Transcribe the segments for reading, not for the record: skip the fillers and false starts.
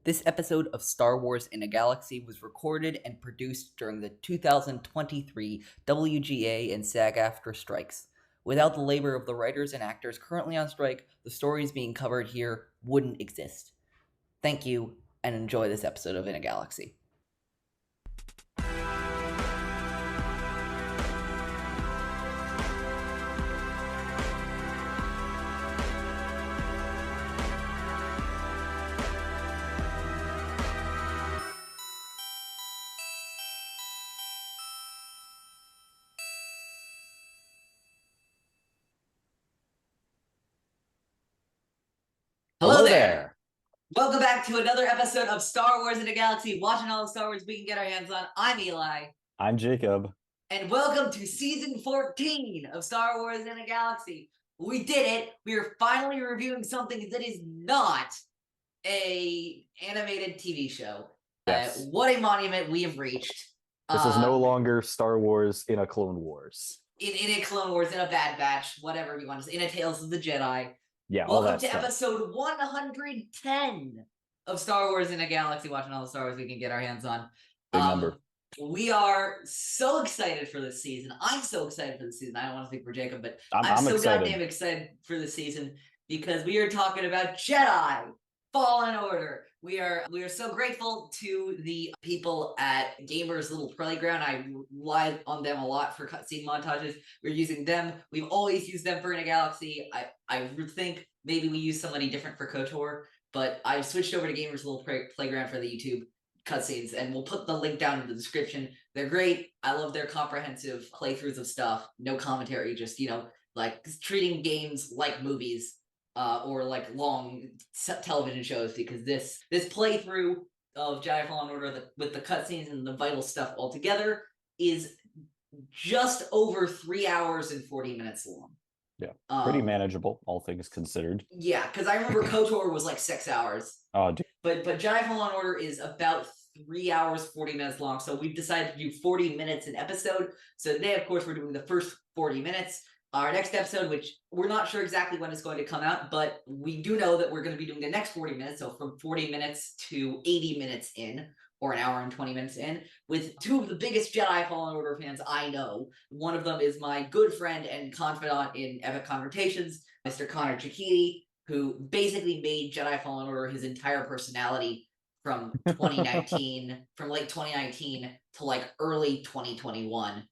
This episode of Star Wars in a Galaxy was recorded and produced during the 2023 WGA and SAG-AFTRA strikes. Without the labor of the writers and actors currently on strike, the stories being covered here wouldn't exist. Thank you, and enjoy this episode of In a Galaxy. Hello there! Welcome back to another episode of Star Wars in a Galaxy, watching all the Star Wars we can get our hands on. I'm Eli. I'm Jacob. And welcome to Season 14 of Star Wars in a Galaxy. We did it! We are finally reviewing something that is not a animated TV show. Yes. What a monument we have reached. This is no longer Star Wars in a Clone Wars. In a Clone Wars, in a Bad Batch, whatever you want to say, in a Tales of the Jedi. Yeah, all Welcome that to stuff. episode 110 of Star Wars in a Galaxy, watching all the Star Wars we can get our hands on. Big number. We are so excited for this season. I'm so excited for this season. I don't want to speak for Jacob, but I'm so excited. goddamn excited for this season because we are talking about Jedi Fallen Order. We are so grateful to the people at Gamers Little Playground. I rely on them a lot for cutscene montages. We're using them. We've always used them for In a Galaxy. I think maybe we use somebody different for KOTOR, but I switched over to Gamers Little Playground for the YouTube cutscenes, and we'll put the link down in the description. They're great. I love their comprehensive playthroughs of stuff. No commentary, just, like treating games like movies. Or like long television shows, because this playthrough of Jedi Fallen Order with the cutscenes and the vital stuff all together is just over 3 hours and 40 minutes long. Yeah, pretty manageable, all things considered. Yeah, because I remember KOTOR was like 6 hours. Oh, dude. But Jedi Fallen Order is about 3 hours, 40 minutes long. So we've decided to do 40 minutes an episode. So today, of course, we're doing the first 40 minutes. Our next episode, which we're not sure exactly when it's going to come out, but we do know that we're going to be doing the next 40 minutes. So from 40 minutes to 80 minutes in, or an hour and 20 minutes in, with two of the biggest Jedi Fallen Order fans I know. One of them is my good friend and confidant in Epic Conversations, Mr. Connor Chikiti, who basically made Jedi Fallen Order his entire personality from 2019, from late 2019 to like early 2021.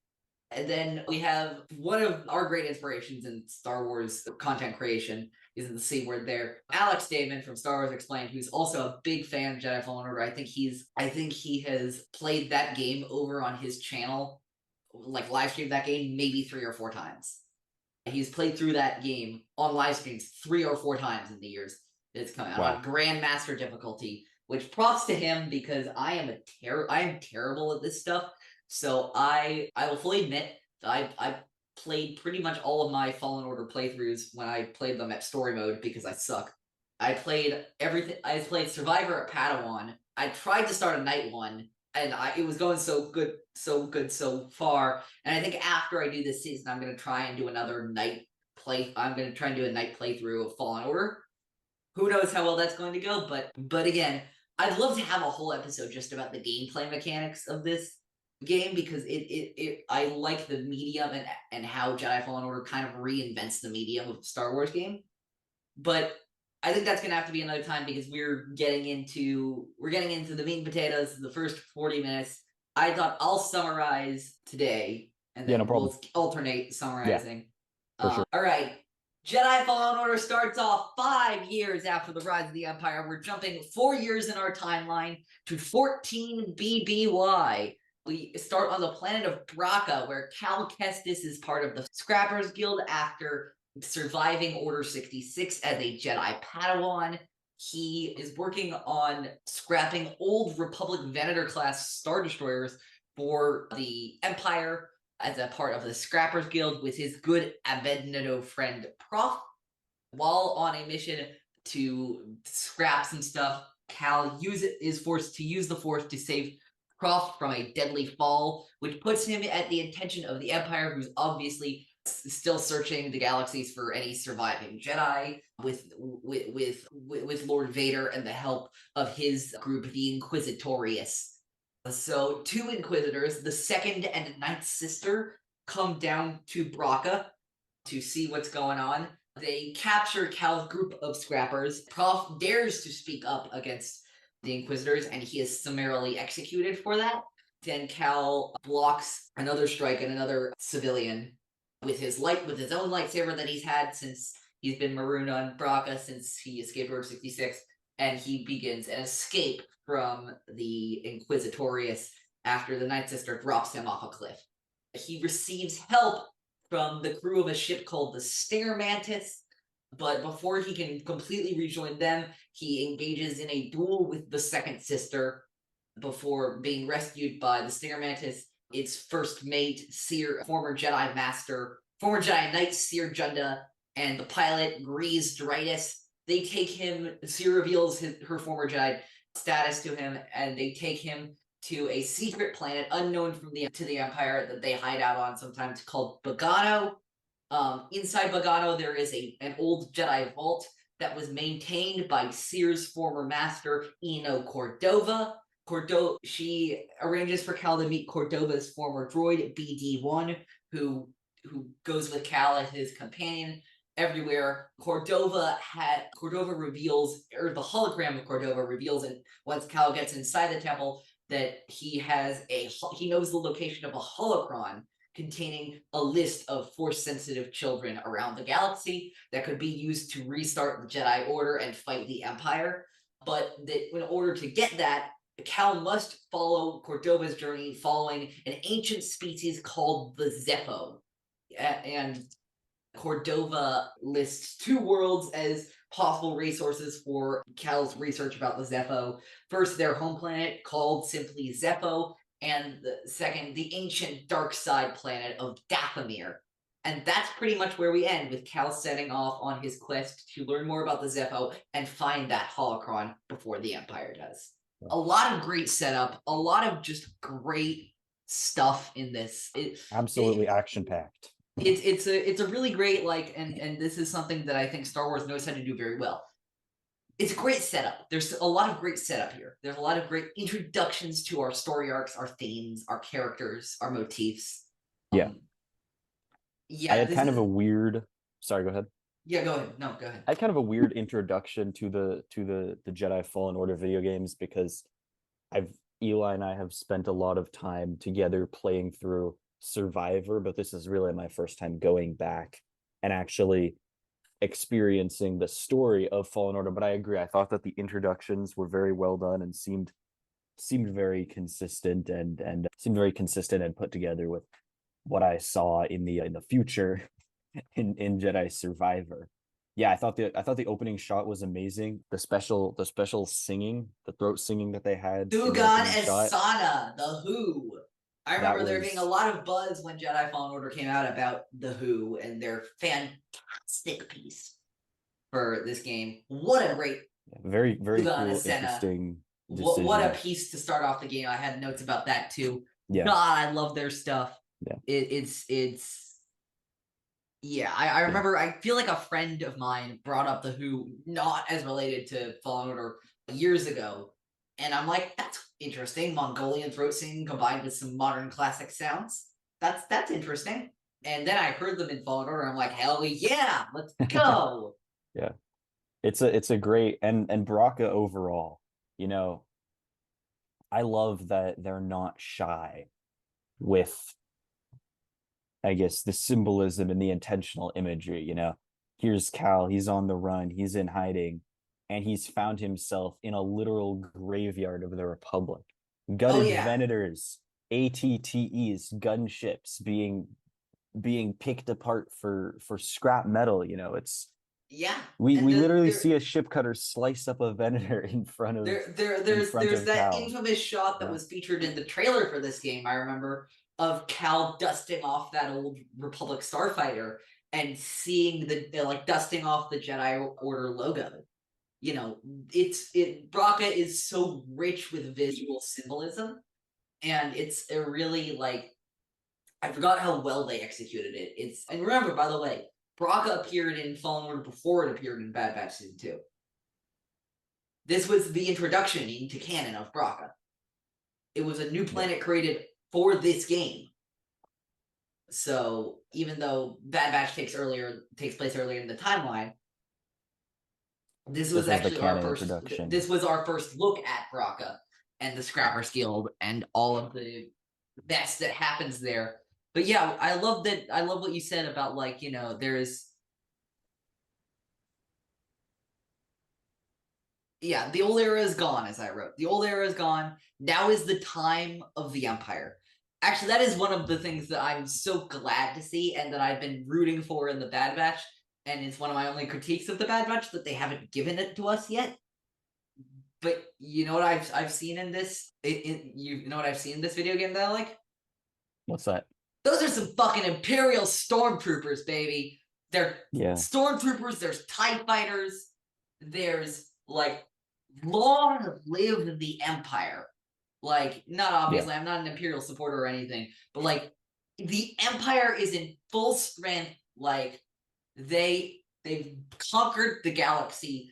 And then we have one of our great inspirations in Star Wars content creation, is in the C word there, Alex Damon from Star Wars Explained, who's also a big fan of Jedi Fallen Order. I think he has played that game over on his channel, like live streamed that game maybe 3 or 4 times. He's played through that game on live streams 3 or 4 times in the years that it's come out. Wow. On Grandmaster difficulty, which props to him, because I am terrible at this stuff. So I will fully admit that I played pretty much all of my Fallen Order playthroughs when I played them at story mode, because I suck. I played everything. I played Survivor at Padawan. I tried to start a night one, and it was going so good so far. And I think after I do this season, I'm going to try and do another night play. I'm going to try and do a night playthrough of Fallen Order. Who knows how well that's going to go, but again, I'd love to have a whole episode just about the gameplay mechanics of this game, because I like the medium and how Jedi Fallen Order kind of reinvents the medium of Star Wars game. But I think that's gonna have to be another time, because we're getting into the meat and potatoes, the first 40 minutes. I thought I'll summarize today, and then we'll alternate summarizing. For sure. All right. Jedi Fallen Order starts off 5 years after the rise of the Empire. We're jumping 4 years in our timeline to 14 BBY. We start on the planet of Braca, where Cal Kestis is part of the Scrappers Guild after surviving Order 66 as a Jedi Padawan. He is working on scrapping old Republic Venator-class Star Destroyers for the Empire as a part of the Scrappers Guild with his good Abednego friend Prauf. While on a mission to scrap some stuff, Cal is forced to use the Force to save Prauf from a deadly fall, which puts him at the attention of the Empire, who's obviously still searching the galaxies for any surviving Jedi with Lord Vader and the help of his group, the Inquisitorius. So 2 Inquisitors, the second and ninth sister, come down to Braca to see what's going on. They capture Cal's group of scrappers. Prauf dares to speak up against the Inquisitors, and he is summarily executed for that. Then Cal blocks another strike and another civilian with his own lightsaber that he's had since he's been marooned on Braca since he escaped Order 66, and he begins an escape from the Inquisitorius after the Ninth Sister drops him off a cliff. He receives help from the crew of a ship called the Stinger Mantis, but before he can completely rejoin them, he engages in a duel with the second sister before being rescued by the Stinger Mantis, its first mate, former Jedi Knight Seer Junda, and the pilot, Grease Dritus. They take him, Seer reveals her former Jedi status to him, and they take him to a secret planet unknown to the Empire that they hide out on sometimes, called Bogano. Inside Bogano, there is an old Jedi vault that was maintained by Seer's former master, Eno Cordova. She arranges for Cal to meet Cordova's former droid, BD-1, who goes with Cal as his companion everywhere. Cordova reveals, or the hologram of Cordova reveals, and once Cal gets inside the temple, that he knows the location of a holocron containing a list of Force-sensitive children around the galaxy that could be used to restart the Jedi Order and fight the Empire. But that in order to get that, Cal must follow Cordova's journey following an ancient species called the Zeffo. And Cordova lists 2 worlds as possible resources for Cal's research about the Zeffo. First, their home planet, called simply Zeffo, and the second, the ancient dark side planet of Dathomir. And that's pretty much where we end, with Cal setting off on his quest to learn more about the Zeffo and find that holocron before the Empire does. A lot of great setup, a lot of just great stuff in this. Absolutely action-packed. It's a really great, and this is something that I think Star Wars knows how to do very well. It's a great setup. There's a lot of great setup here. There's a lot of great introductions to our story arcs, our themes, our characters, our motifs. Yeah. Yeah. I had kind of a weird. Sorry, go ahead. Yeah, go ahead. No, go ahead. I had kind of a weird introduction to the Jedi Fallen Order video games, because Eli and I have spent a lot of time together playing through Survivor, but this is really my first time going back and actually experiencing the story of Fallen Order. But I agree, I thought that the introductions were very well done and seemed very consistent and seemed very consistent and put together with what I saw in the future in Jedi Survivor. Yeah, I thought the opening shot was amazing. The special singing, the throat singing that they had. Dugan Esana, the Who. I remember there being a lot of buzz when Jedi Fallen Order came out about the Who and their fantastic piece for this game. What a great, very cool, interesting decision. What a piece to start off the game. I had notes about that too. Yeah. God, I love their stuff. Yeah. Yeah, I remember, I feel like a friend of mine brought up the Who, not as related to Fallen Order, years ago. And I'm like, that's interesting. Mongolian throat singing combined with some modern classic sounds. That's interesting. And then I heard them in Fallen Order. I'm like, hell yeah, let's go. Yeah. It's a great, and Braca overall, I love that they're not shy with, I guess, the symbolism and the intentional imagery. Here's Cal, he's on the run, he's in hiding, and he's found himself in a literal graveyard of the Republic. Gutted Venators, ATTEs, gunships being picked apart for scrap metal. We literally see a ship cutter slice up a Venator in front of there's that Cal. infamous shot that was featured in the trailer for this game, I remember, of Cal dusting off that old Republic starfighter and seeing the dusting off the Jedi Order logo. Braca is so rich with visual symbolism, and it's a really I forgot how well they executed it. And remember, by the way, Braca appeared in Fallen Order before it appeared in Bad Batch Season 2. This was the introduction into canon of Braca. It was a new planet created for this game. So even though Bad Batch takes place earlier in the timeline, this was actually our first introduction. This was our first look at Braca and the Scrappers Guild and all of the mess that happens there. But yeah, I love that. I love what you said about, like, you know, there's, yeah, the old era is gone, as I wrote. The old era is gone. Now is the time of the Empire. Actually, that is one of the things that I'm so glad to see and that I've been rooting for in the Bad Batch. And it's one of my only critiques of the Bad Batch, that they haven't given it to us yet. But you know what I've seen in this? You know what I've seen in this video game that I like? What's that? Those are some fucking Imperial stormtroopers, baby. They're stormtroopers. There's TIE fighters. There's, like, long live the Empire. Like, not obviously, I'm not an Imperial supporter or anything, but, like, the Empire is in full strength. Like, they've conquered the galaxy,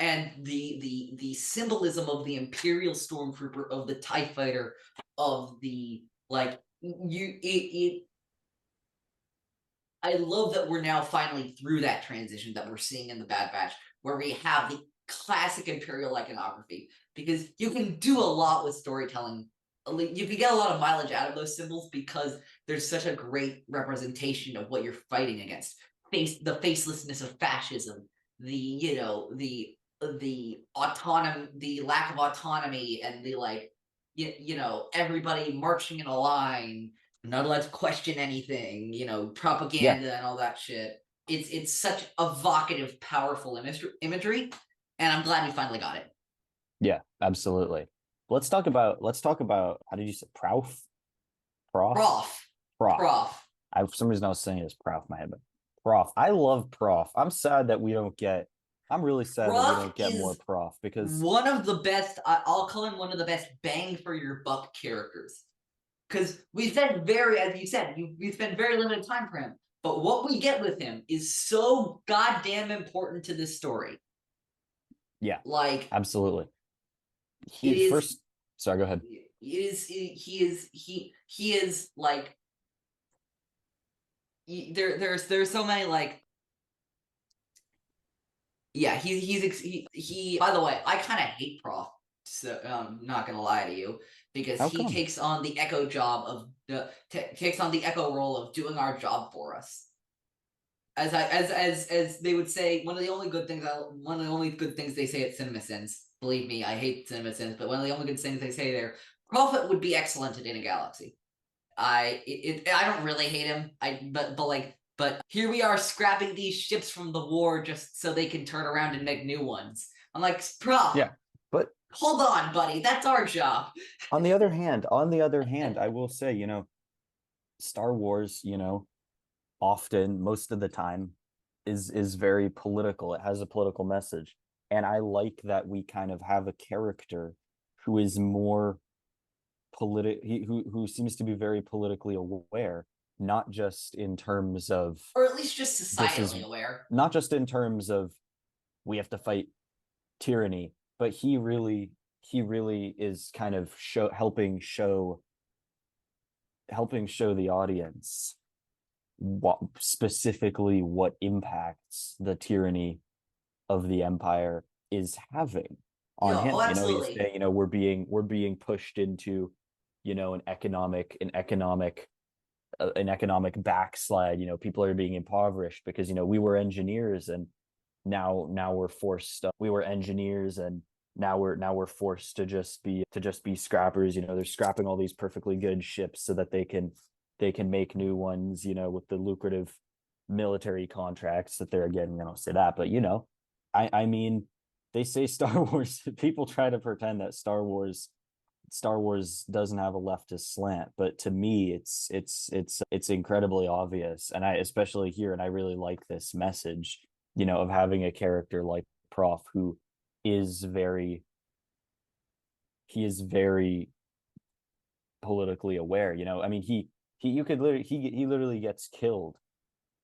and the symbolism of the Imperial stormtrooper, of the TIE fighter, of the, like, I love that we're now finally through that transition that we're seeing in the Bad Batch, where we have the classic Imperial iconography, because you can do a lot with storytelling. You can get a lot of mileage out of those symbols because there's such a great representation of what you're fighting against. The facelessness of fascism, the autonomy, the lack of autonomy, and the, like, everybody marching in a line, not allowed to question anything, propaganda and all that shit. It's such evocative, powerful imagery, and I'm glad we finally got it. Yeah, absolutely. Let's talk about how did you say Prauf? Prof. For some reason I was saying it as Prauf in my head, but Prof. I love Prof. I'm sad that we don't get. I'm really sad that we don't get more Prof, because one of the best. I'll call him one of the best bang for your buck characters. Because we spent as you said, we spent very limited time for him. But what we get with him is so goddamn important to this story. Yeah, like, absolutely. Sorry, go ahead. He is like, there's so many, like, yeah, he by the way, I kind of hate Prof, so I'm not gonna lie to you, because he takes on the Echo job of takes on the Echo role of doing our job for us. As they would say, one of the only good things they say at CinemaSins. Believe me, I hate CinemaSins, but one of the only good things they say there, Prophet would be excellent in a galaxy. I don't really hate him. But here we are scrapping these ships from the war just so they can turn around and make new ones. I'm like, Prof. Yeah, but hold on, buddy. That's our job. On the other hand, I will say, Star Wars, often, most of the time, is very political. It has a political message. And I like that we kind of have a character who is more who seems to be very politically aware, not just in terms of, or at least just societally aware. Not just in terms of we have to fight tyranny, but he really is kind of helping show the audience what impacts the tyranny of the Empire is having on him. Absolutely. He's saying, we're being pushed into, an economic backslide. People are being impoverished because, we were engineers, and now we're forced. We were engineers, and now we're forced to just be scrappers. They're scrapping all these perfectly good ships so that they can make new ones, with the lucrative military contracts that they're getting. I don't say that, but I mean, they say Star Wars, people try to pretend that Star Wars doesn't have a leftist slant, but to me it's incredibly obvious. And I especially here, and I really like this message, of having a character like Prof who is very politically aware. I mean, he literally gets killed,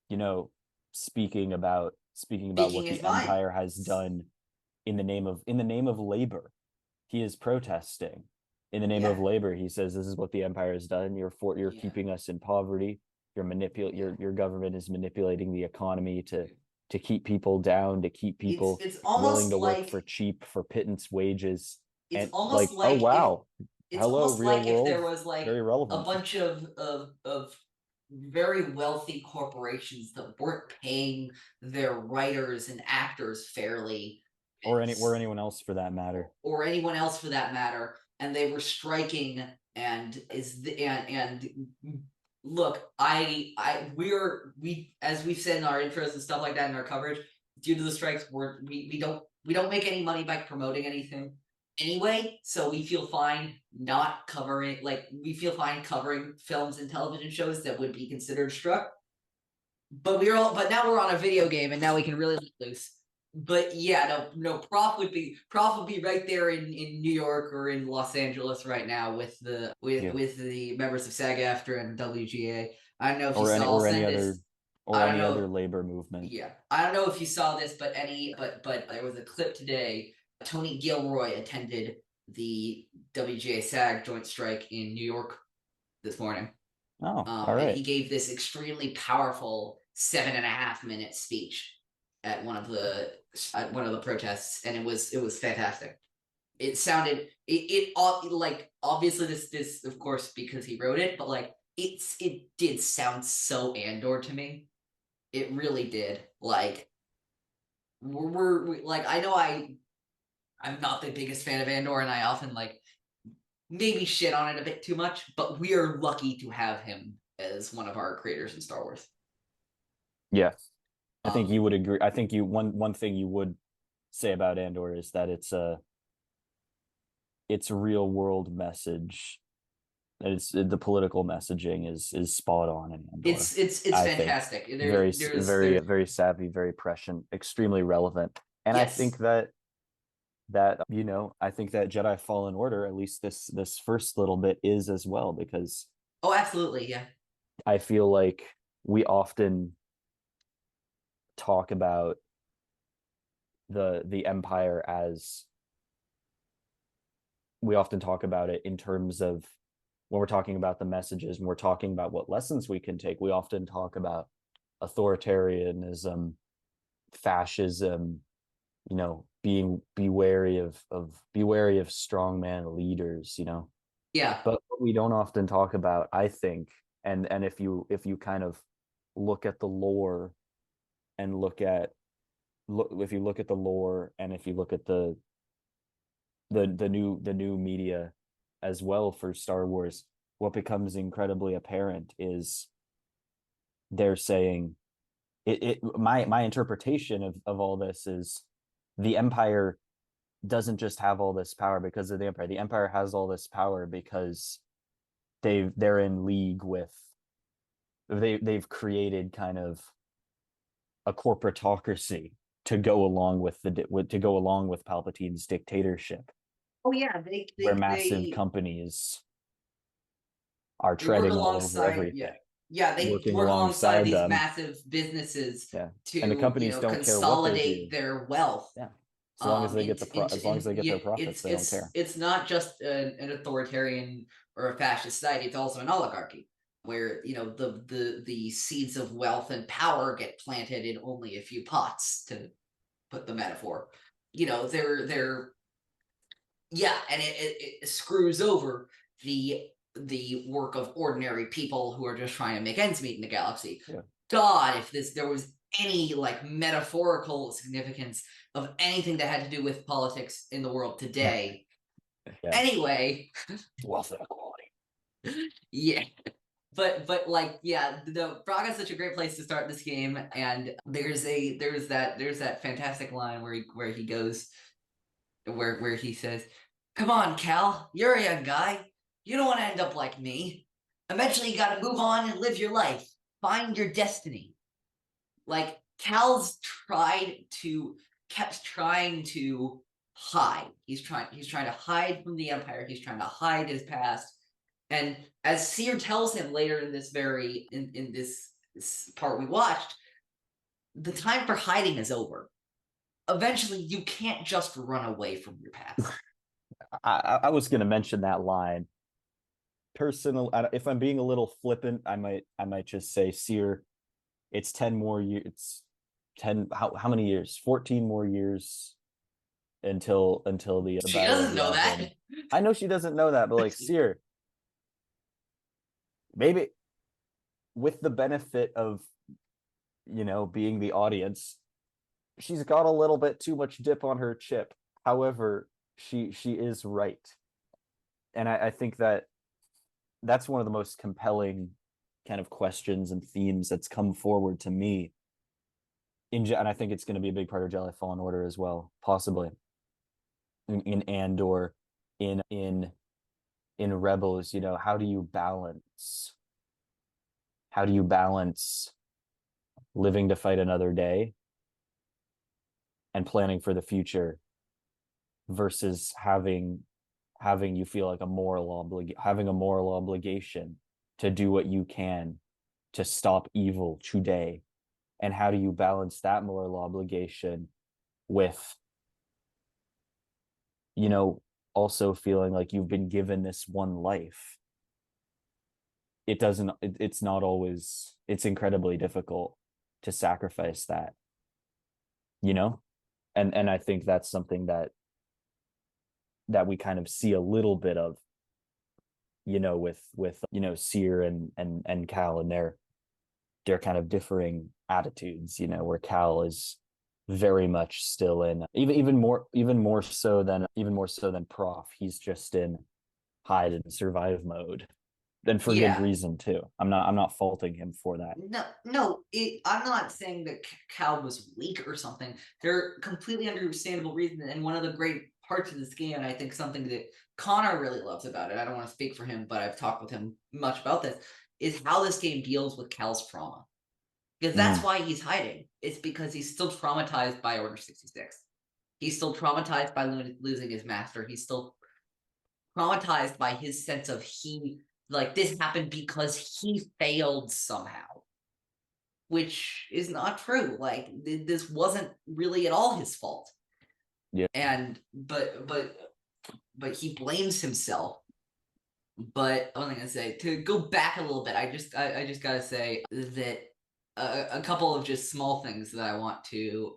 you know, speaking about Speaking what his the mind. Empire has done in the name of labor. He is protesting in the name Yeah, of labor. He says, this is what the Empire has done. You're yeah. keeping us in poverty. Your government is manipulating the economy to keep people down, to keep It's people it's willing almost to work like for cheap, for pittance wages. it's And almost like, oh like if wow, it's hello, almost real like if world, there was like very a relevant. bunch of very wealthy corporations that weren't paying their writers and actors fairly, Or anyone else for that matter. or anyone else for that matter, and they were striking. And look, we as we've said in our intros and stuff like that in our coverage, due to the strikes, we don't make any money by promoting anything anyway, so we feel fine not covering, like, we feel fine covering films and television shows that would be considered struck. But now we're on a video game, and now we can really let loose. But yeah, no, Prof would be right there in New York or in Los Angeles right now with Yeah. the members of SAG-AFTRA and WGA. I don't know if you Or any saw. I'll or any send other this. or I don't any know. other labor movement. Yeah, I don't know if you saw this, but there was a clip today. Tony Gilroy attended the WGA SAG joint strike in New York this morning. Oh, all And right. he gave this extremely powerful 7.5 minute speech at one of the protests, and it was fantastic. It sounded like, obviously this of course because he wrote it, but like it did sound so Andor to me. It really did. Like like, I know I'm not the biggest fan of Andor, and I often like maybe shit on it a bit too much, but we are lucky to have him as one of our creators in Star Wars. Yeah. I think Um, you would agree. I think one thing you would say about Andor is that its real world message, the political messaging is spot on in Andor. it's I think fantastic. very savvy, very prescient, extremely relevant. And I think Yes. that I think that Jedi Fallen Order, at least this first little bit, is as well, because Oh, absolutely. Yeah. I feel like we often talk about the Empire as we often talk about it in terms of, when we're talking about the messages and we're talking about what lessons we can take, we often talk about authoritarianism, fascism, be wary of strongman leaders, Yeah. but what we don't often talk about, I think, and if you kind of look at the lore and if you look at the lore, and if you look at the new media as well for Star Wars, what becomes incredibly apparent is they're saying my interpretation of all this is the Empire doesn't just have all this power because of the Empire. The Empire has all this power because they're in league with, they've created kind of a corporatocracy to go along with Palpatine's dictatorship, Oh yeah. where massive companies are They work treading all over alongside. Yeah. everything, Yeah. They working work alongside alongside these them. massive businesses Yeah, and the to, companies don't care what they consolidate do. their wealth. Yeah, as long as they get as long as they get Yeah, their profits, they don't care. it's not just an authoritarian or a fascist society. It's also an oligarchy where, the seeds of wealth and power get planted in only a few pots, to put the metaphor. They're yeah, and it screws over the work of ordinary people who are just trying to make ends meet in the galaxy. Yeah. God, if there was any like metaphorical significance of anything that had to do with politics in the world today. Yeah. Anyway, Wealth inequality. yeah. But like, yeah, the Prague is such a great place to start this game, and there's that fantastic line where he goes, where he says, "Come on, Cal, you're a young guy. You don't want to end up like me. Eventually, you got to move on and live your life. Find your destiny." Like, Cal's kept trying to hide. He's trying to hide from the Empire. He's trying to hide his past. And as Seer tells him later in this in this part we watched, the time for hiding is over. Eventually, you can't just run away from your past. I was going to mention that line. Personal, if I'm being a little flippant, I might just say, Seer, it's 10 more years. It's 10. How many years? 14 more years until the She battle doesn't of know that. Yavin. I know she doesn't know that, but like, Seer, maybe with the benefit of, being the audience, she's got a little bit too much dip on her chip. However, she is right. And I think that's one of the most compelling kind of questions and themes that's come forward to me. And I think it's going to be a big part of Jedi Fallen Order as well, possibly. In Andor, in Rebels, how do you balance living to fight another day and planning for the future versus having you feel like having a moral obligation to do what you can to stop evil today? And how do you balance that moral obligation with also feeling like you've been given this one life? It's not always, it's incredibly difficult to sacrifice that, and I think that's something that we kind of see a little bit of, with Seer and Cal and their kind of differing attitudes, where Cal is very much still in even more so than Prauf. He's just in hide and survive mode, and for good reason too. I'm not faulting him for that. I'm not saying that Cal was weak or something. They're completely understandable reasons, and one of the great parts of this game, and I think something that Connor really loves about it, I don't want to speak for him, but I've talked with him much about this, is how this game deals with Cal's trauma. Because that's why he's hiding. It's because he's still traumatized by Order 66. He's still traumatized by losing his master. He's still traumatized by his sense of this happened because he failed somehow. Which is not true. Like, this wasn't really at all his fault. Yeah. And but he blames himself. But what was I gonna say? To go back a little bit, I just gotta say that a couple of just small things that I want to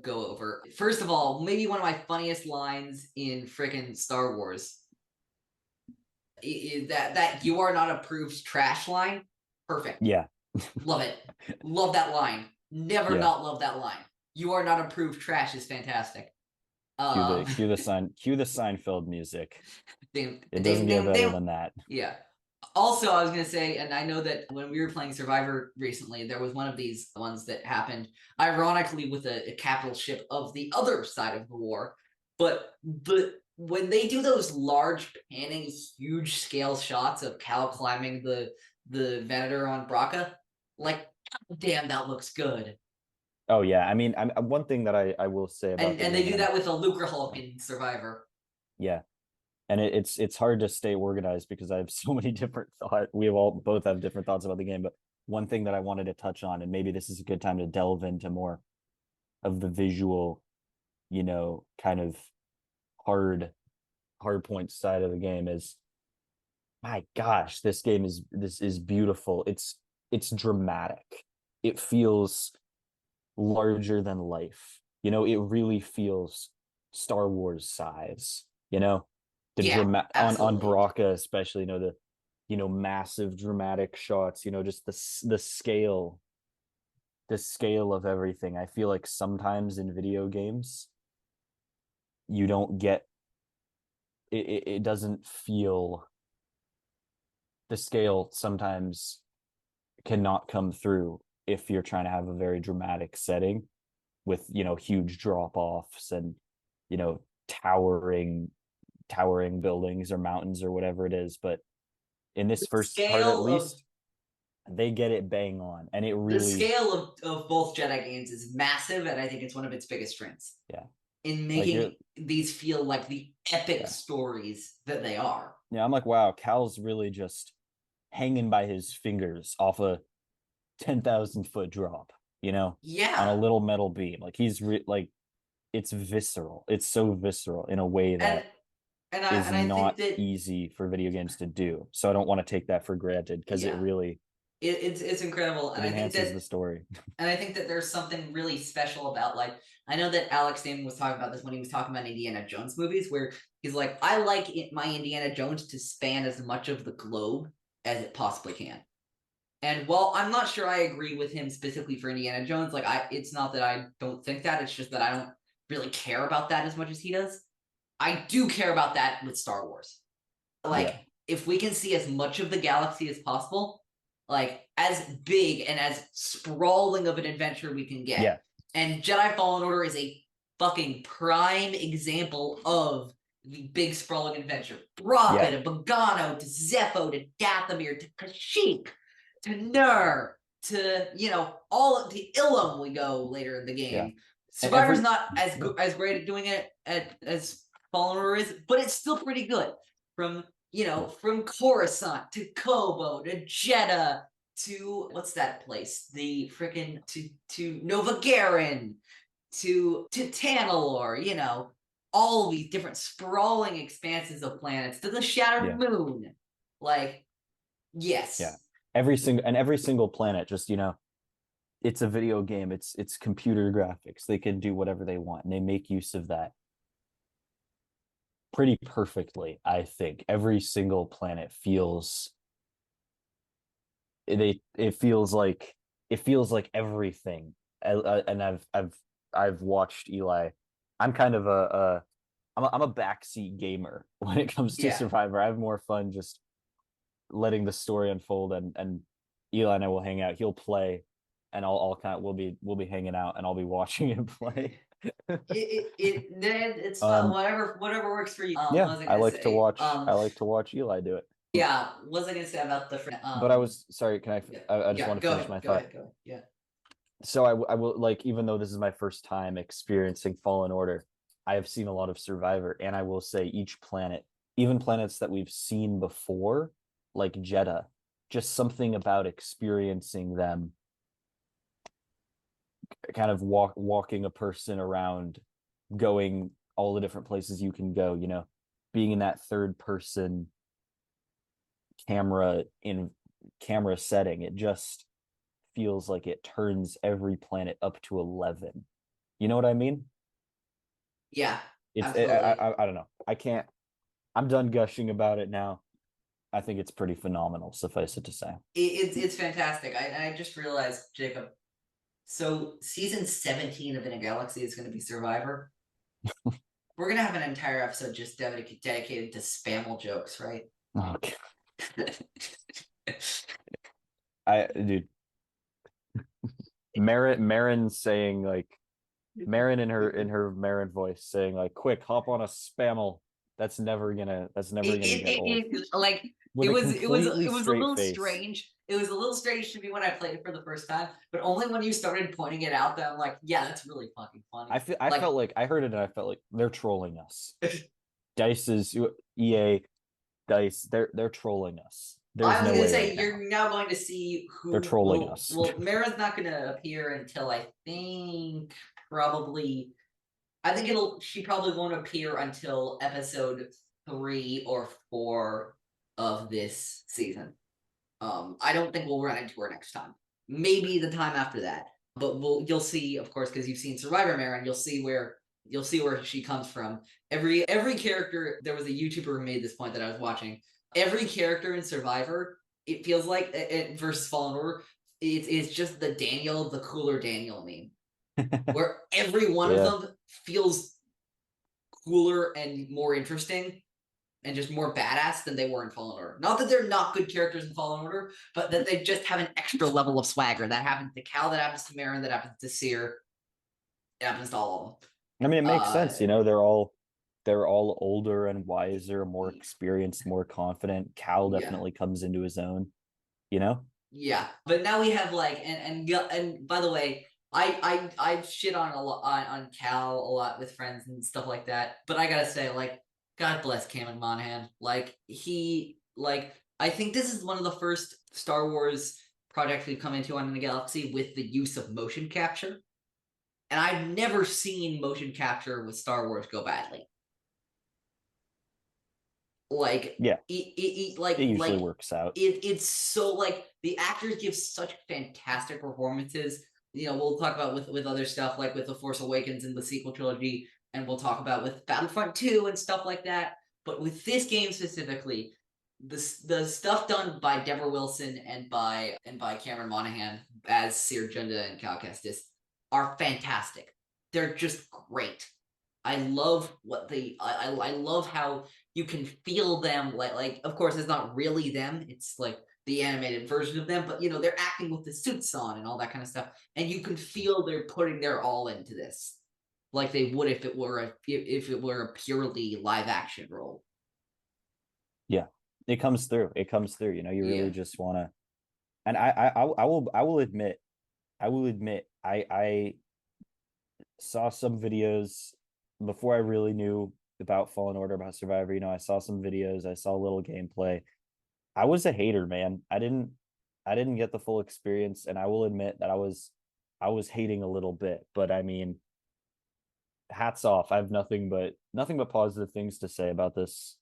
go over. First of all, maybe one of my funniest lines in freaking Star Wars is that "you are not approved" trash line. Perfect. Yeah. Love it. Love that line. Never not love that line. "You are not approved" trash is fantastic. Cue the Seinfeld music. It doesn't get better than that. Yeah. Also, I was going to say, and I know that when we were playing Survivor recently, there was one of these ones that happened, ironically, with a capital ship of the other side of the war. But when they do those large panning, huge scale shots of Cal climbing the Venator on Braca, like, damn, that looks good. Oh yeah, I mean, one thing that I will say about and they do that with a Lucre Hulk in Survivor. Yeah, and it's hard to stay organized because I have so many different thoughts. We both have different thoughts about the game, but one thing that I wanted to touch on, and maybe this is a good time to delve into more of the visual, kind of hard point side of the game, is, my gosh, this is beautiful. It's dramatic. It feels larger than life. It really feels Star Wars size. On Braca especially. The massive dramatic shots. Just the scale of everything. I feel like sometimes in video games you don't get it. It doesn't feel, the scale sometimes cannot come through if you're trying to have a very dramatic setting with huge drop-offs and towering buildings or mountains or whatever it is. But in this first part, at least, they get it bang on, and it really, the scale of both Jedi games is massive, and I think it's one of its biggest strengths. Yeah, in making these feel like the epic stories that they are. Yeah, I'm like, wow, Cal's really just hanging by his fingers off a 10,000-foot drop, you know, on a little metal beam. Like he's like, it's visceral. It's so visceral in a way that is not easy for video games to do. So I don't want to take that for granted because it really it's incredible, and it enhances the story. And I think that there's something really special about, like, I know that Alex Damon was talking about this when he was talking about Indiana Jones movies, where he's like, I like my Indiana Jones to span as much of the globe as it possibly can. And while I'm not sure I agree with him specifically for Indiana Jones, like, it's not that I don't think that, it's just that I don't really care about that as much as he does. I do care about that with Star Wars. Like, if we can see as much of the galaxy as possible, like, as big and as sprawling of an adventure we can get. Yeah. And Jedi Fallen Order is a fucking prime example of the big sprawling adventure. Brabant to Bogano to Zeffo to Dathomir to Kashyyyk to Nur to, you know, all of the Ilum we go later in the game. Yeah. Survivor's not as great at doing it as Fallen Order is, but it's still pretty good. From, you know, from Coruscant to Kobo to Jeddah to what's that place? The freaking to Nova Garen to Tanalor, you know, all these different sprawling expanses of planets to the Shattered Moon. Like, yes. Yeah. Every single planet, just, you know, it's a video game, it's computer graphics. They can do whatever they want, and they make use of that pretty perfectly. I think every single planet feels it feels like everything. And I've watched Eli. I'm kind of I'm a backseat gamer when it comes to Survivor. I have more fun just letting the story unfold, and Eli and I will hang out. He'll play, and I'll kind of we'll be hanging out, and I'll be watching him play. It's fun. Whatever works for you. I like to watch Eli do it. Yeah, what was I gonna say about the? But I was sorry. Can I just want to finish my thought. Go ahead. Yeah. So I will, like, even though this is my first time experiencing Fallen Order, I have seen a lot of Survivor, and I will say each planet, even planets that we've seen before, like Jeddah, just something about experiencing them, kind of walking a person around, going all the different places you can go, you know, being in that third person camera setting, it just feels like it turns every planet up to 11. You know what I mean? Yeah. I don't know. I'm done gushing about it now. I think it's pretty phenomenal, suffice it to say. It's fantastic. I just realized, Jacob, so season 17 of In a Galaxy is going to be Survivor. We're going to have an entire episode just dedicated to Spammel jokes, right? Okay. Dude, Marin saying, like, Marin in her Marin voice saying, like, quick, hop on a Spammel. That's never gonna get old. Like, it was a little strange. It was a little strange to me when I played it for the first time, but only when you started pointing it out that I'm like, yeah, that's really fucking funny. I felt like I heard it and I felt like they're trolling us. Dice's EA Dice, they're trolling us. I was gonna say, you're now going to see who they're trolling us. Well, Mara's not gonna appear until I think she probably won't appear until episode 3 or 4 of this season. I don't think we'll run into her next time. Maybe the time after that. But you'll see, of course, because you've seen Survivor Marin, you'll see where she comes from. Every character, there was a YouTuber who made this point that I was watching. Every character in Survivor, it feels like, versus Fallen Order, it's just the cooler Daniel meme. Where every one of them feels cooler and more interesting and just more badass than they were in Fallen Order. Not that they're not good characters in Fallen Order, but that they just have an extra level of swagger. That happens to Cal, that happens to Marin, that happens to Seer. It happens to all of them. I mean, it makes sense, you know, they're all older and wiser, more experienced, more confident. Cal definitely comes into his own, you know? Yeah. But now we have, like, and by the way, I shit on a lot on Cal a lot with friends and stuff like that. But I gotta say, like, God bless Cameron Monaghan. Like I think this is one of the first Star Wars projects we've come into on the Galaxy with the use of motion capture. And I've never seen motion capture with Star Wars go badly. Like, Yeah, like it usually works out. It's so, like, the actors give such fantastic performances. You know, we'll talk about with other stuff, like with The Force Awakens and the sequel trilogy, and we'll talk about with Battlefront 2 and stuff like that. But with this game specifically, the stuff done by Deborah Wilson and by Cameron Monaghan as Seer Junda and Cal Kestis are fantastic. They're just great. I love what I love how you can feel them, like of course it's not really them, it's like the animated version of them, but you know, they're acting with the suits on and all that kind of stuff, and you can feel they're putting their all into this, like they would if it were a purely live action role. Yeah, it comes through. It comes through. You know, you really Yeah. just want to. And I will admit, I saw some videos before I really knew about Fallen Order, about Survivor. You know, I saw some videos, I saw a little gameplay. I was a hater, man. I didn't get the full experience, and I will admit that I was hating a little bit. But I mean, hats off. I have nothing but positive things to say about this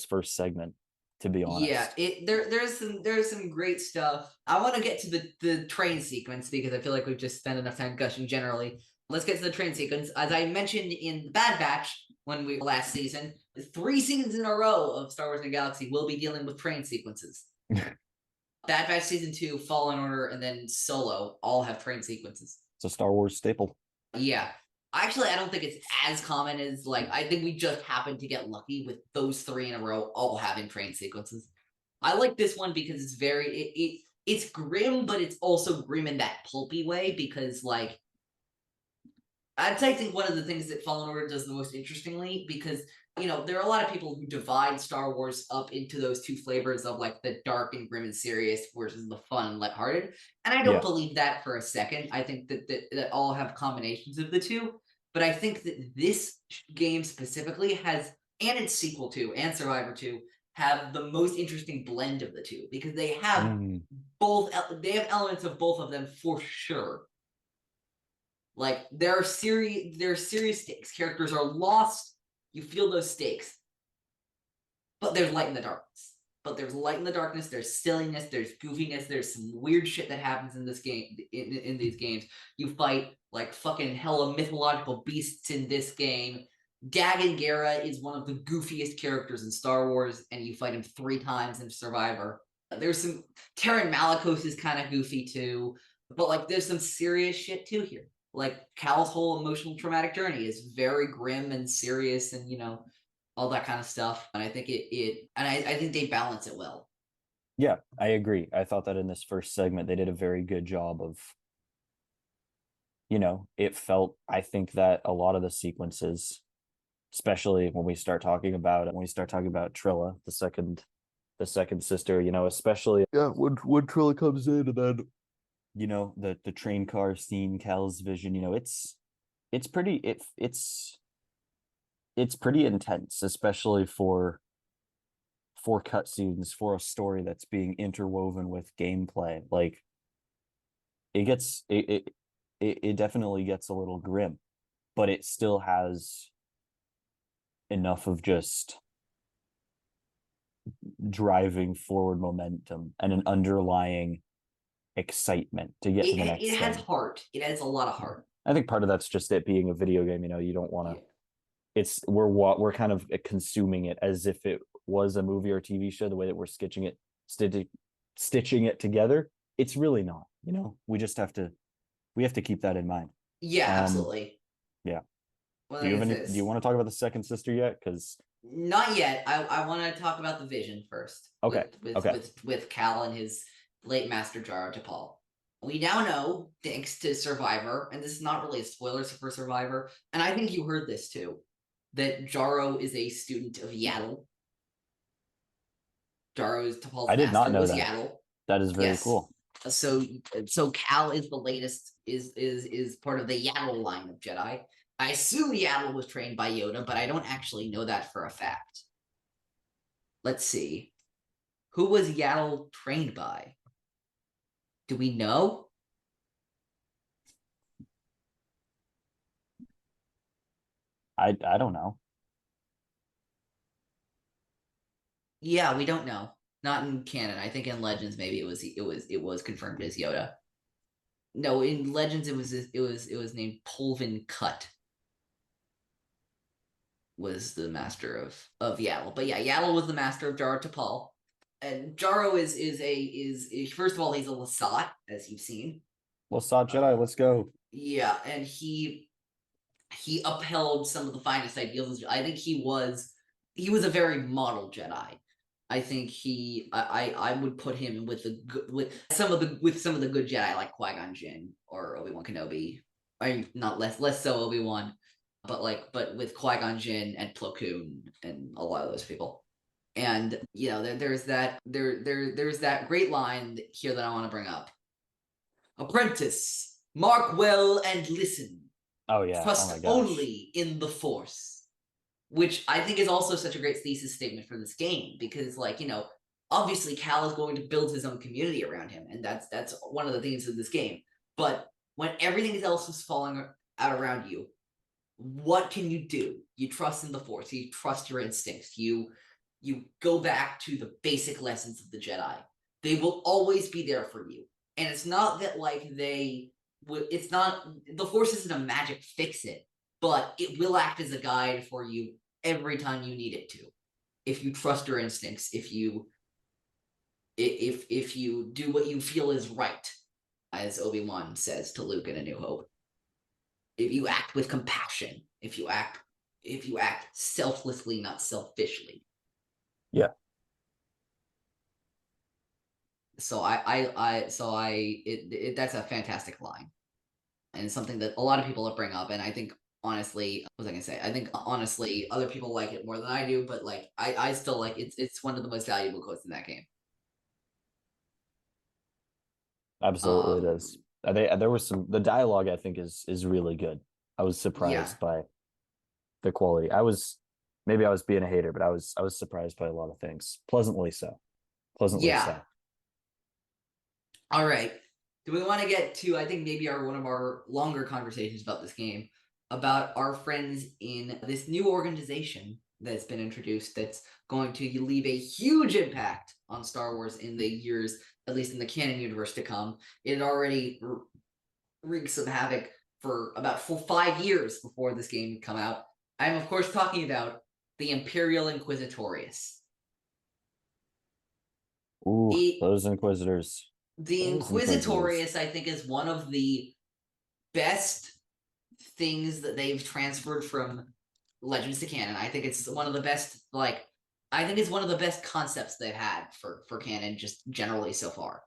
first segment, to be Yeah, honest. there's some great stuff. I want to get to the train sequence because I feel like we've just spent enough time gushing generally. Let's get to the train sequence. As I mentioned in the Bad Batch when we last season, 3 seasons in a row of Star Wars and the Galaxy will be dealing with train sequences. Bad Batch season 2, Fallen Order, and then Solo all have train sequences. It's a Star Wars staple. Yeah. Actually, I don't think it's as common as, like, I think we just happened to get lucky with those 3 in a row all having train sequences. I like this one because it's it's grim, but it's also grim in that pulpy way because, like, I think one of the things that Fallen Order does the most interestingly, because you know there are a lot of people who divide Star Wars up into those two flavors of like the dark and grim and serious versus the fun and lighthearted, and I don't Yeah. believe that for a second. I think that all have combinations of the two, but I think that this game specifically has, and its sequel 2 and Survivor 2 have the most interesting blend of the two because they have both. They have elements of both of them for sure. Like there are serious stakes. Characters are lost. You feel those stakes. But there's light in the darkness. There's silliness, there's goofiness, there's some weird shit that happens in this game in these games. You fight like fucking hella mythological beasts in this game. Dagan Gera is one of the goofiest characters in Star Wars, and you fight him 3 times in Survivor. There's some Terran Malicos is kind of goofy too, but like there's some serious shit too here. Like Cal's whole emotional traumatic journey is very grim and serious, and you know all that kind of stuff. And I think I think they balance it well. Yeah, I agree. I thought that in this first segment they did a very good job of, you know, it felt, I think that a lot of the sequences, especially when we start talking about Trilla, the second sister, you know, especially when Trilla comes in, and then you know the train car scene, Cal's vision, you know, it's pretty it's pretty intense, especially for cutscenes, for a story that's being interwoven with gameplay. Like it definitely gets a little grim, but it still has enough of just driving forward momentum and an underlying excitement to get to the next It has thing. heart. It has a lot of heart. I think part of that's just it being a video game. You know, you don't want to. Yeah. We're kind of consuming it as if it was a movie or TV show. The way that we're stitching it together, it's really not. You know, we have to keep that in mind. Yeah, absolutely. Yeah. Well, Do you want to talk about the second sister yet? Because not yet. I want to talk about the vision first. Okay. With Cal and his late master Jaro Tapal. We now know, thanks to Survivor, and this is not really a spoiler for Survivor, and I think you heard this too, that Jaro is a student of Yaddle. Tapal's I did not master know was that. Yaddle. That is very cool. So Cal is the latest, is part of the Yaddle line of Jedi. I assume Yaddle was trained by Yoda, but I don't actually know that for a fact. Let's see. Who was Yaddle trained by? Do we know? I don't know. Yeah, we don't know. Not in canon. I think in Legends maybe it was confirmed as Yoda. No, in Legends it was named Pulvin Cut. Was the master of Yaddle. But yeah, Yaddle was the master of Jaro Tapal. And Jaro is first of all, he's a Lasat, as you've seen. Lasat Jedi, let's go. Yeah, and he upheld some of the finest ideals. I think he was a very model Jedi. I think I would put him with some of the good Jedi like Qui-Gon Jinn or Obi-Wan Kenobi. I not less so Obi-Wan, but with Qui-Gon Jinn and Plo Koon and a lot of those people. And there's that great line here that I want to bring up. Apprentice, mark well and listen. Oh yeah. Trust oh my gosh. only in the Force, which I think is also such a great thesis statement for this game because, obviously Cal is going to build his own community around him, and that's one of the themes of this game. But when everything else is falling out around you, what can you do? You trust in the Force. You trust your instincts. You go back to the basic lessons of the Jedi. They will always be there for you, and it's not that it's not the Force isn't a magic fix-it, but it will act as a guide for you every time you need it to. If you trust your instincts, if you do what you feel is right, as Obi-Wan says to Luke in A New Hope. If you act with compassion, if you act selflessly, not selfishly. Yeah. So that's a fantastic line, and it's something that a lot of people bring up. And I think honestly, what was I gonna say? I think honestly, other people like it more than I do, but I still like it's one of the most valuable quotes in that game. Absolutely, it is. There was the dialogue I think is really good. I was surprised by the quality. Maybe I was being a hater, but I was surprised by a lot of things. Pleasantly so. So. All right. Do we want to get to, I think maybe one of our longer conversations about this game, about our friends in this new organization that's been introduced that's going to leave a huge impact on Star Wars in the years, at least in the canon universe to come. It had already wreaked some havoc for about 5 years before this game had come out. I'm, of course, talking about the Imperial Inquisitorius. Ooh, those Inquisitors. The Inquisitorius, I think, is one of the best things that they've transferred from Legends to canon. I think it's one of the best, I think it's one of the best concepts they've had for canon, just generally so far.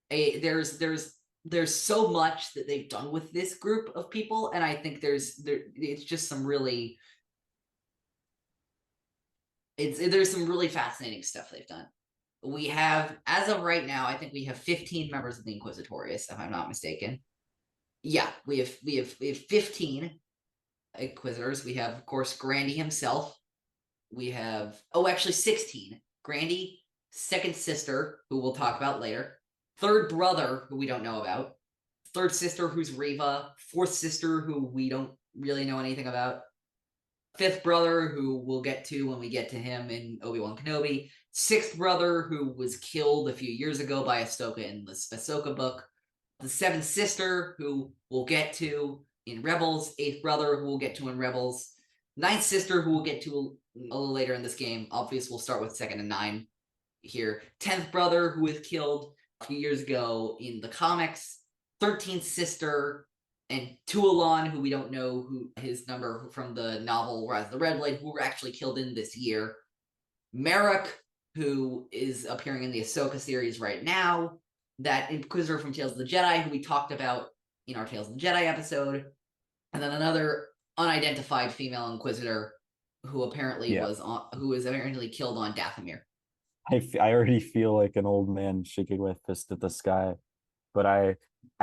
There's so much that they've done with this group of people, and I think it's just some really, there's some really fascinating stuff they've done. We have, as of right now, I think we have 15 members of the Inquisitorius, if I'm not mistaken. Yeah, we have 15 Inquisitors. We have, of course, Grandy himself. We have, actually 16. Grandy, second sister, who we'll talk about later. Third brother, who we don't know about. Third sister, who's Reva. Fourth sister, who we don't really know anything about. Fifth brother, who we'll get to when we get to him in Obi-Wan Kenobi. Sixth brother, who was killed a few years ago by Ahsoka in the Ahsoka book. The seventh sister, who we'll get to in Rebels. Eighth brother, who we'll get to in Rebels. Ninth sister, who we'll get to a little later in this game. Obviously, we'll start with 2nd and 9 here. 10th brother, who was killed a few years ago in the comics. 13th sister, and Tualon, who we don't know who his number from the novel Rise of the Red Blade, who were actually killed in this year. Merrick, who is appearing in the Ahsoka series right now. That Inquisitor from Tales of the Jedi, who we talked about in our Tales of the Jedi episode. And then another unidentified female Inquisitor who apparently who was apparently killed on Dathomir. I already feel like an old man shaking my fist at the sky. but I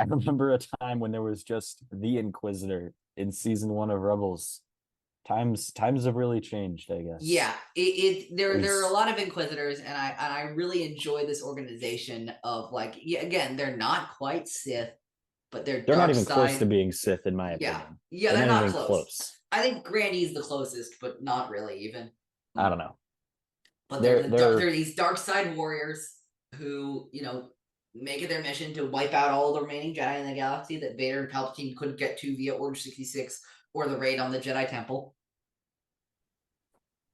remember a time when there was just the Inquisitor in season 1 of Rebels. Times have really changed, I guess. Yeah, there are a There's lot of Inquisitors, and I really enjoy this organization of like, yeah, again, they're not quite Sith, but they're they're not dark even close to side. being Sith, in my Yeah, opinion. yeah, They're they're not not even close. I think Grandy's the closest, but not really even. I don't know. But They're they're these dark side warriors who, make it their mission to wipe out all the remaining Jedi in the galaxy that Vader and Palpatine couldn't get to via Order 66 or the raid on the Jedi Temple.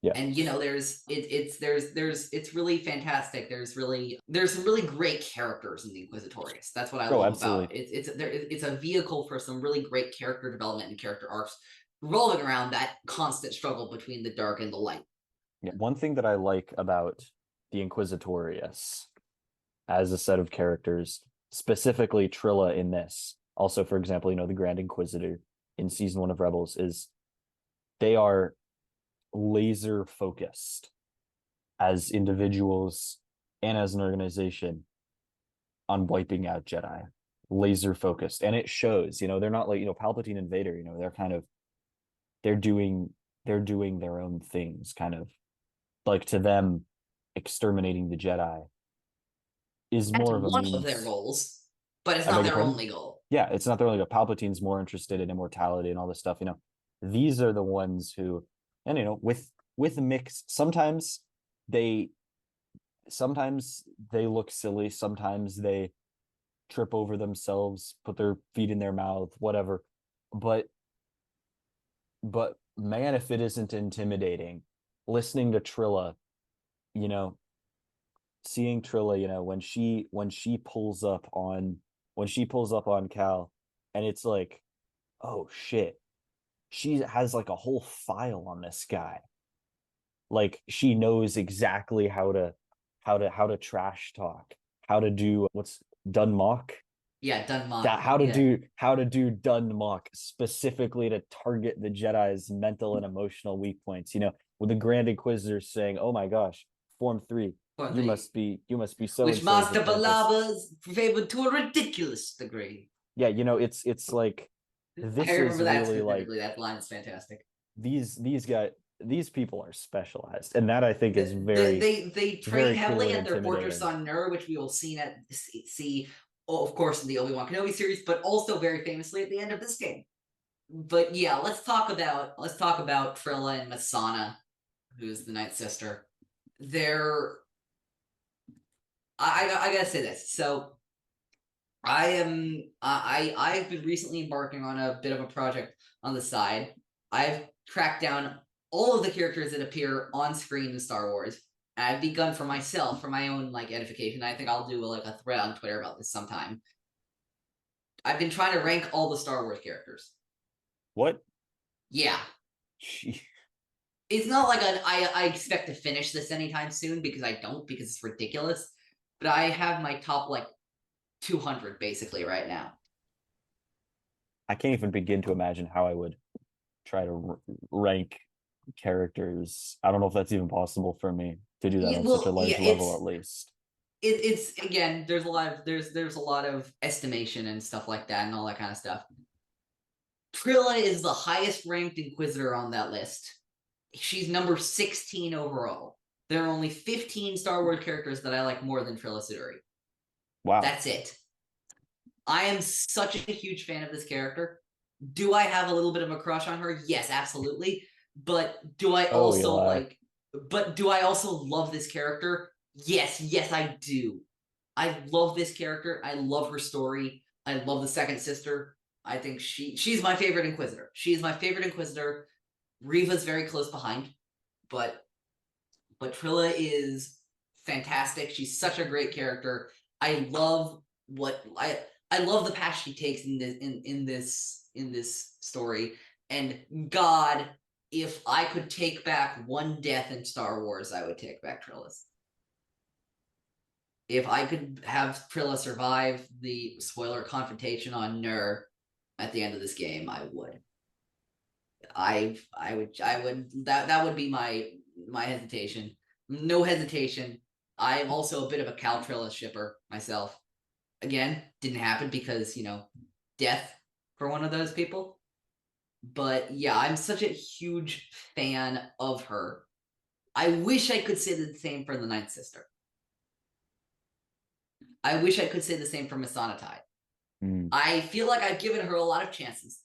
yeah. And it's really fantastic. There's some really great characters in the Inquisitorius. That's what I love Absolutely. about it. It's a vehicle for some really great character development and character arcs revolving around that constant struggle between the dark and the light. Yeah. One thing that I like about the Inquisitorius as a set of characters, specifically Trilla in this, also, for example, the Grand Inquisitor in season 1 of Rebels, is they are laser focused as individuals and as an organization on wiping out Jedi. Laser focused. And it shows, they're not like, Palpatine and Vader, they're kind of they're doing their own things, kind of like, to them, exterminating the Jedi is That's more of a one means. of their goals, but it's I not beg your their pardon? only goal. Yeah, it's not their only goal. Palpatine's more interested in immortality and all this stuff. These are the ones who, and with mix. They sometimes they look silly. Sometimes they trip over themselves, put their feet in their mouth, whatever. But man, if it isn't intimidating, listening to Trilla, seeing Trilla, when she pulls up on Cal, and it's like, oh shit, she has like a whole file on this guy. Like, she knows exactly how to trash talk, how to do what's done mock. Yeah, done mock. That how to do done mock specifically to target the Jedi's mental and emotional weak points. With the Grand Inquisitor saying, "Oh my gosh, Form 3, you must be so." Which Master Balabas favored to a ridiculous degree. Yeah, it's like, this I remember is that really like, specifically. That line is fantastic. these people are specialized, and that I think is they train very heavily cool at and their fortress intimidating. on Nur, which we will see, of course, in the Obi-Wan Kenobi series, but also very famously at the end of this game. But yeah, let's talk about Trilla and Masana, who's the Night Sister. I gotta say this. So I've been recently embarking on a bit of a project on the side. I've tracked down all of the characters that appear on screen in Star Wars. And I've begun for myself, for my own like edification. I think I'll do a thread on Twitter about this sometime. I've been trying to rank all the Star Wars characters. What? Yeah. Gee. It's not like I expect to finish this anytime soon, because I don't, because it's ridiculous. But I have my top like 200 basically right now. I can't even begin to imagine how I would try to rank characters. I don't know if that's even possible for me to do that on such a large level, at least. It's again, there's a lot of estimation and stuff like that and all that kind of stuff. Trilla is the highest ranked Inquisitor on that list. She's number 16 overall. There are only 15 Star Wars characters that I like more than Trilla Suduri. Wow. That's it. I am such a huge fan of this character. Do I have a little bit of a crush on her? Yes, absolutely. But do I also do I also love this character? Yes, I do. I love this character. I love her story. I love the second sister. I think she's my favorite Inquisitor. She is my favorite Inquisitor. Reva's very close behind, but Trilla is fantastic. She's such a great character. I love I love the path she takes in this story. And God, if I could take back one death in Star Wars, I would take back Trilla's. If I could have Trilla survive the spoiler confrontation on Nur at the end of this game, I would. I would that would be my hesitation. No hesitation. I'm also a bit of a Cal Trilla shipper myself. again, didn't happen because, death for one of those people. But yeah, I'm such a huge fan of her. I wish I could say the same for the Ninth Sister. I wish I could say the same for Masanatai. I feel like I've given her a lot of chances.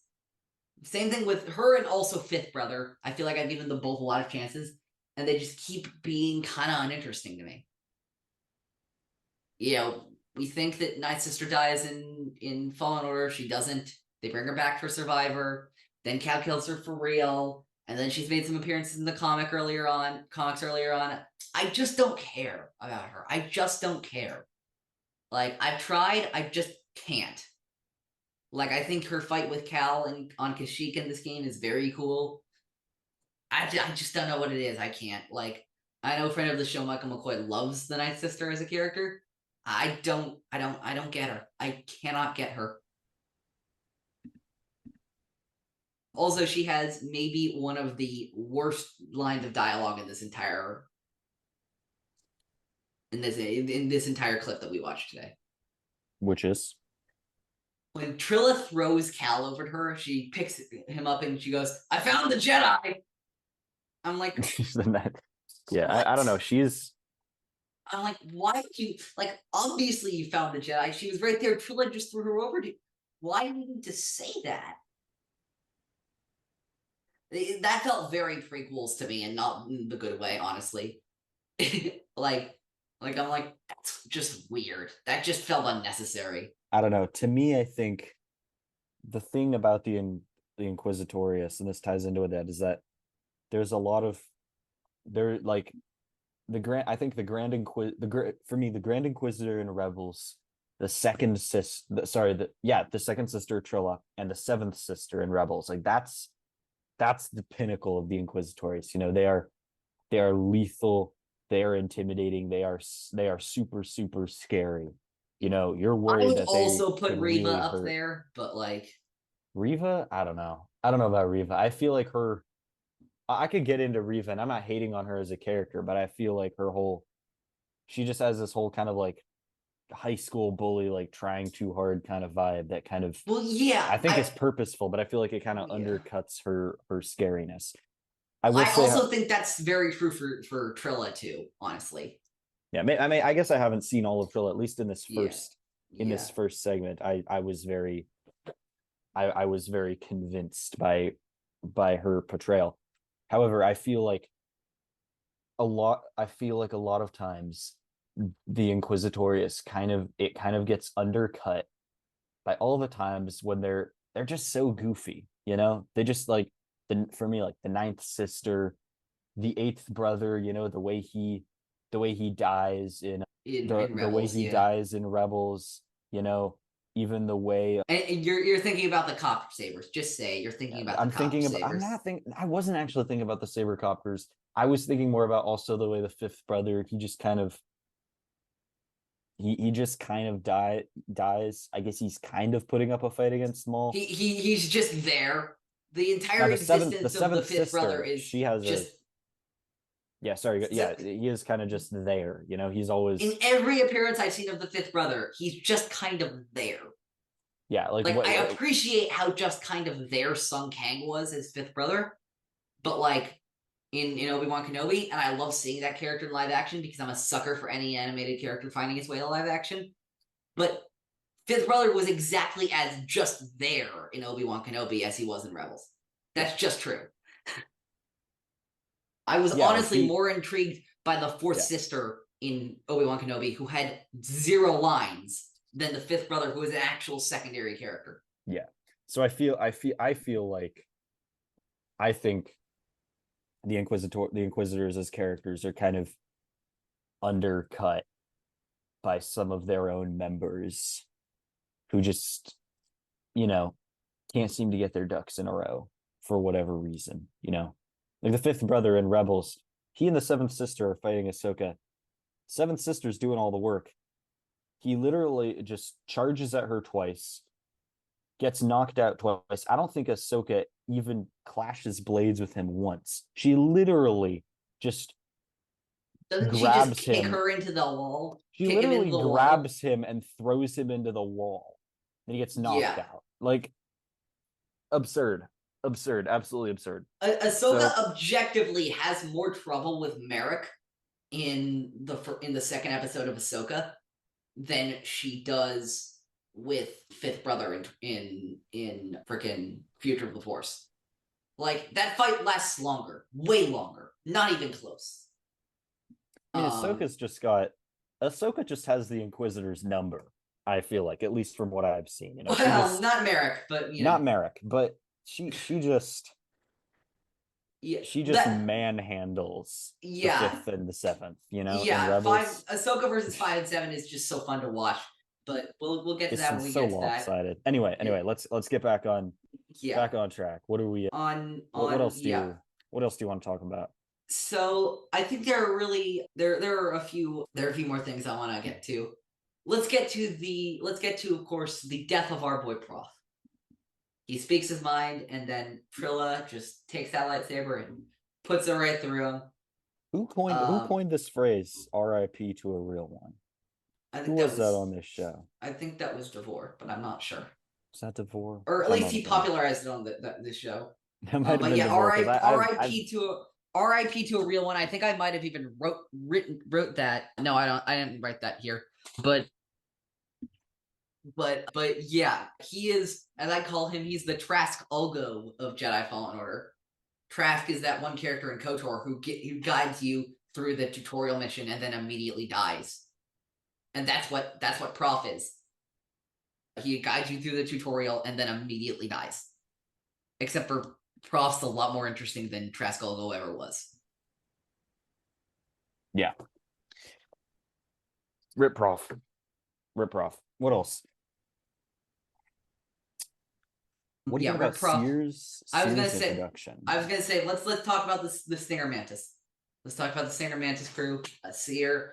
Same thing with her and also Fifth Brother. I feel like I've given them both a lot of chances, and they just keep being kind of uninteresting to me. We think that Ninth Sister dies in Fallen Order. She doesn't. They bring her back for Survivor. Then Cal kills her for real. And then she's made some appearances in the comics earlier on. I just don't care about her. I just don't care. Like, I've tried, I just can't. Like, I think her fight with Cal and on Kashyyyk in this game is very cool. I just don't know what it is. I can't. Like, I know a friend of the show, Michael McCoy, loves the Ninth Sister as a character. I don't get her. I cannot get her. Also, she has maybe one of the worst lines of dialogue in this entire clip that we watched today. Which is? When Trilla throws Cal over to her, she picks him up and she goes, "I found the Jedi." I'm like, yeah, I don't know. I'm like, why would you, like, obviously you found the Jedi. She was right there. Trilla just threw her over to you. Why do you need to say that? That felt very prequels to me, and not in the good way, honestly. like I'm like, that's just weird. That just felt unnecessary. I don't know. To me, I think the thing about the Inquisitorius, and this ties into that, is that there's a lot of the Grand Inquisitor in Rebels, the second sister Trilla, and the seventh sister in Rebels, like that's the pinnacle of the Inquisitorius. They are lethal, they are intimidating, they are super super scary. You're worried that they also put Reva really up hurt. there, but like Reva, I don't know about Reva. I feel like I could get into Reva, and I'm not hating on her as a character, but I feel like she just has this whole kind of like high school bully, like trying too hard kind of vibe that kind of, well, yeah, I think it's purposeful, but I feel like it kind of undercuts her scariness. I think that's very true for Trilla too, honestly. Yeah, I guess I haven't seen all of Trilla, at least in this first segment. I was very convinced by her portrayal. However, I feel like a lot of times the Inquisitorius kind of gets undercut by all the times when they're just so goofy. They just, like, for me, like the Ninth Sister, the Eighth Brother, the way he dies in Rebels, the way he dies in Rebels, even the way. And you're thinking about the copter sabers. Just say you're thinking about. I wasn't actually thinking about the saber copters. I was thinking more about also the way the Fifth Brother, he just kind of dies. I guess he's kind of putting up a fight against Maul. He's just there. The entire existence of the Fifth Brother is she has just. He is kind of just there. He's always, in every appearance I've seen of the Fifth Brother, he's just kind of there. Yeah, I appreciate how just kind of there Sung Kang was as Fifth Brother, but like in Obi-Wan Kenobi, and I love seeing that character in live action because I'm a sucker for any animated character finding its way to live action. But Fifth Brother was exactly as just there in Obi-Wan Kenobi as he was in Rebels. That's just true. I was honestly more intrigued by the fourth sister in Obi-Wan Kenobi, who had 0 lines, than the Fifth Brother, who is an actual secondary character. Yeah. So I feel like, I think the Inquisitors as characters are kind of undercut by some of their own members who just, can't seem to get their ducks in a row for whatever reason. Like the Fifth Brother in Rebels, he and the Seventh Sister are fighting Ahsoka. Seventh Sister's doing all the work. He literally just charges at her twice, gets knocked out twice. I don't think Ahsoka even clashes blades with him once. She literally just Doesn't she just grabs kick him. her into the wall? She Kick him into literally the wall? grabs him and throws him into the wall. And he gets knocked Yeah. out. Like, absurd. Absurd. Absolutely absurd. Ahsoka objectively has more trouble with Merrick in the second episode of Ahsoka than she does with Fifth Brother in freaking Future of the Force. Like, that fight lasts longer, way longer, not even close. I mean, Ahsoka just has the Inquisitor's number. I feel like, at least from what I've seen. You know, well, not Merrick, but not Merrick, but she just manhandles the 5th and the 7th. You know, in Rebels. Ahsoka versus 5 and 7 is just so fun to watch. But we'll get to that when we get to lopsided. Anyway, let's get back on track. What are we what else do you want to talk about? So I think there are a few more things I want to get to. Let's get to of course the death of our boy Prauf. He speaks his mind, and then Trilla just takes that lightsaber and puts it right through him. Who coined this phrase "R.I.P. to a real one"? Who was that on this show? I think that was Devore, but I'm not sure. Was that Devore? Or at least he popularized it on this show. That might have been Devore, R.I.P. to a real one. I think I might have even wrote that. No, I didn't write that here. But yeah, he is, as I call him, he's the Trask Ulgo of Jedi Fallen Order. Trask is that one character in KOTOR who guides you through the tutorial mission and then immediately dies. And that's what Prauf is. He guides you through the tutorial and then immediately dies. Except for Prauf's a lot more interesting than Trask Ulgo ever was. Yeah. Rip Prauf. What else? What do you think about Seer's introduction? I was gonna say let's talk about the Stinger Mantis. Let's talk about the Stinger Mantis crew. Seer.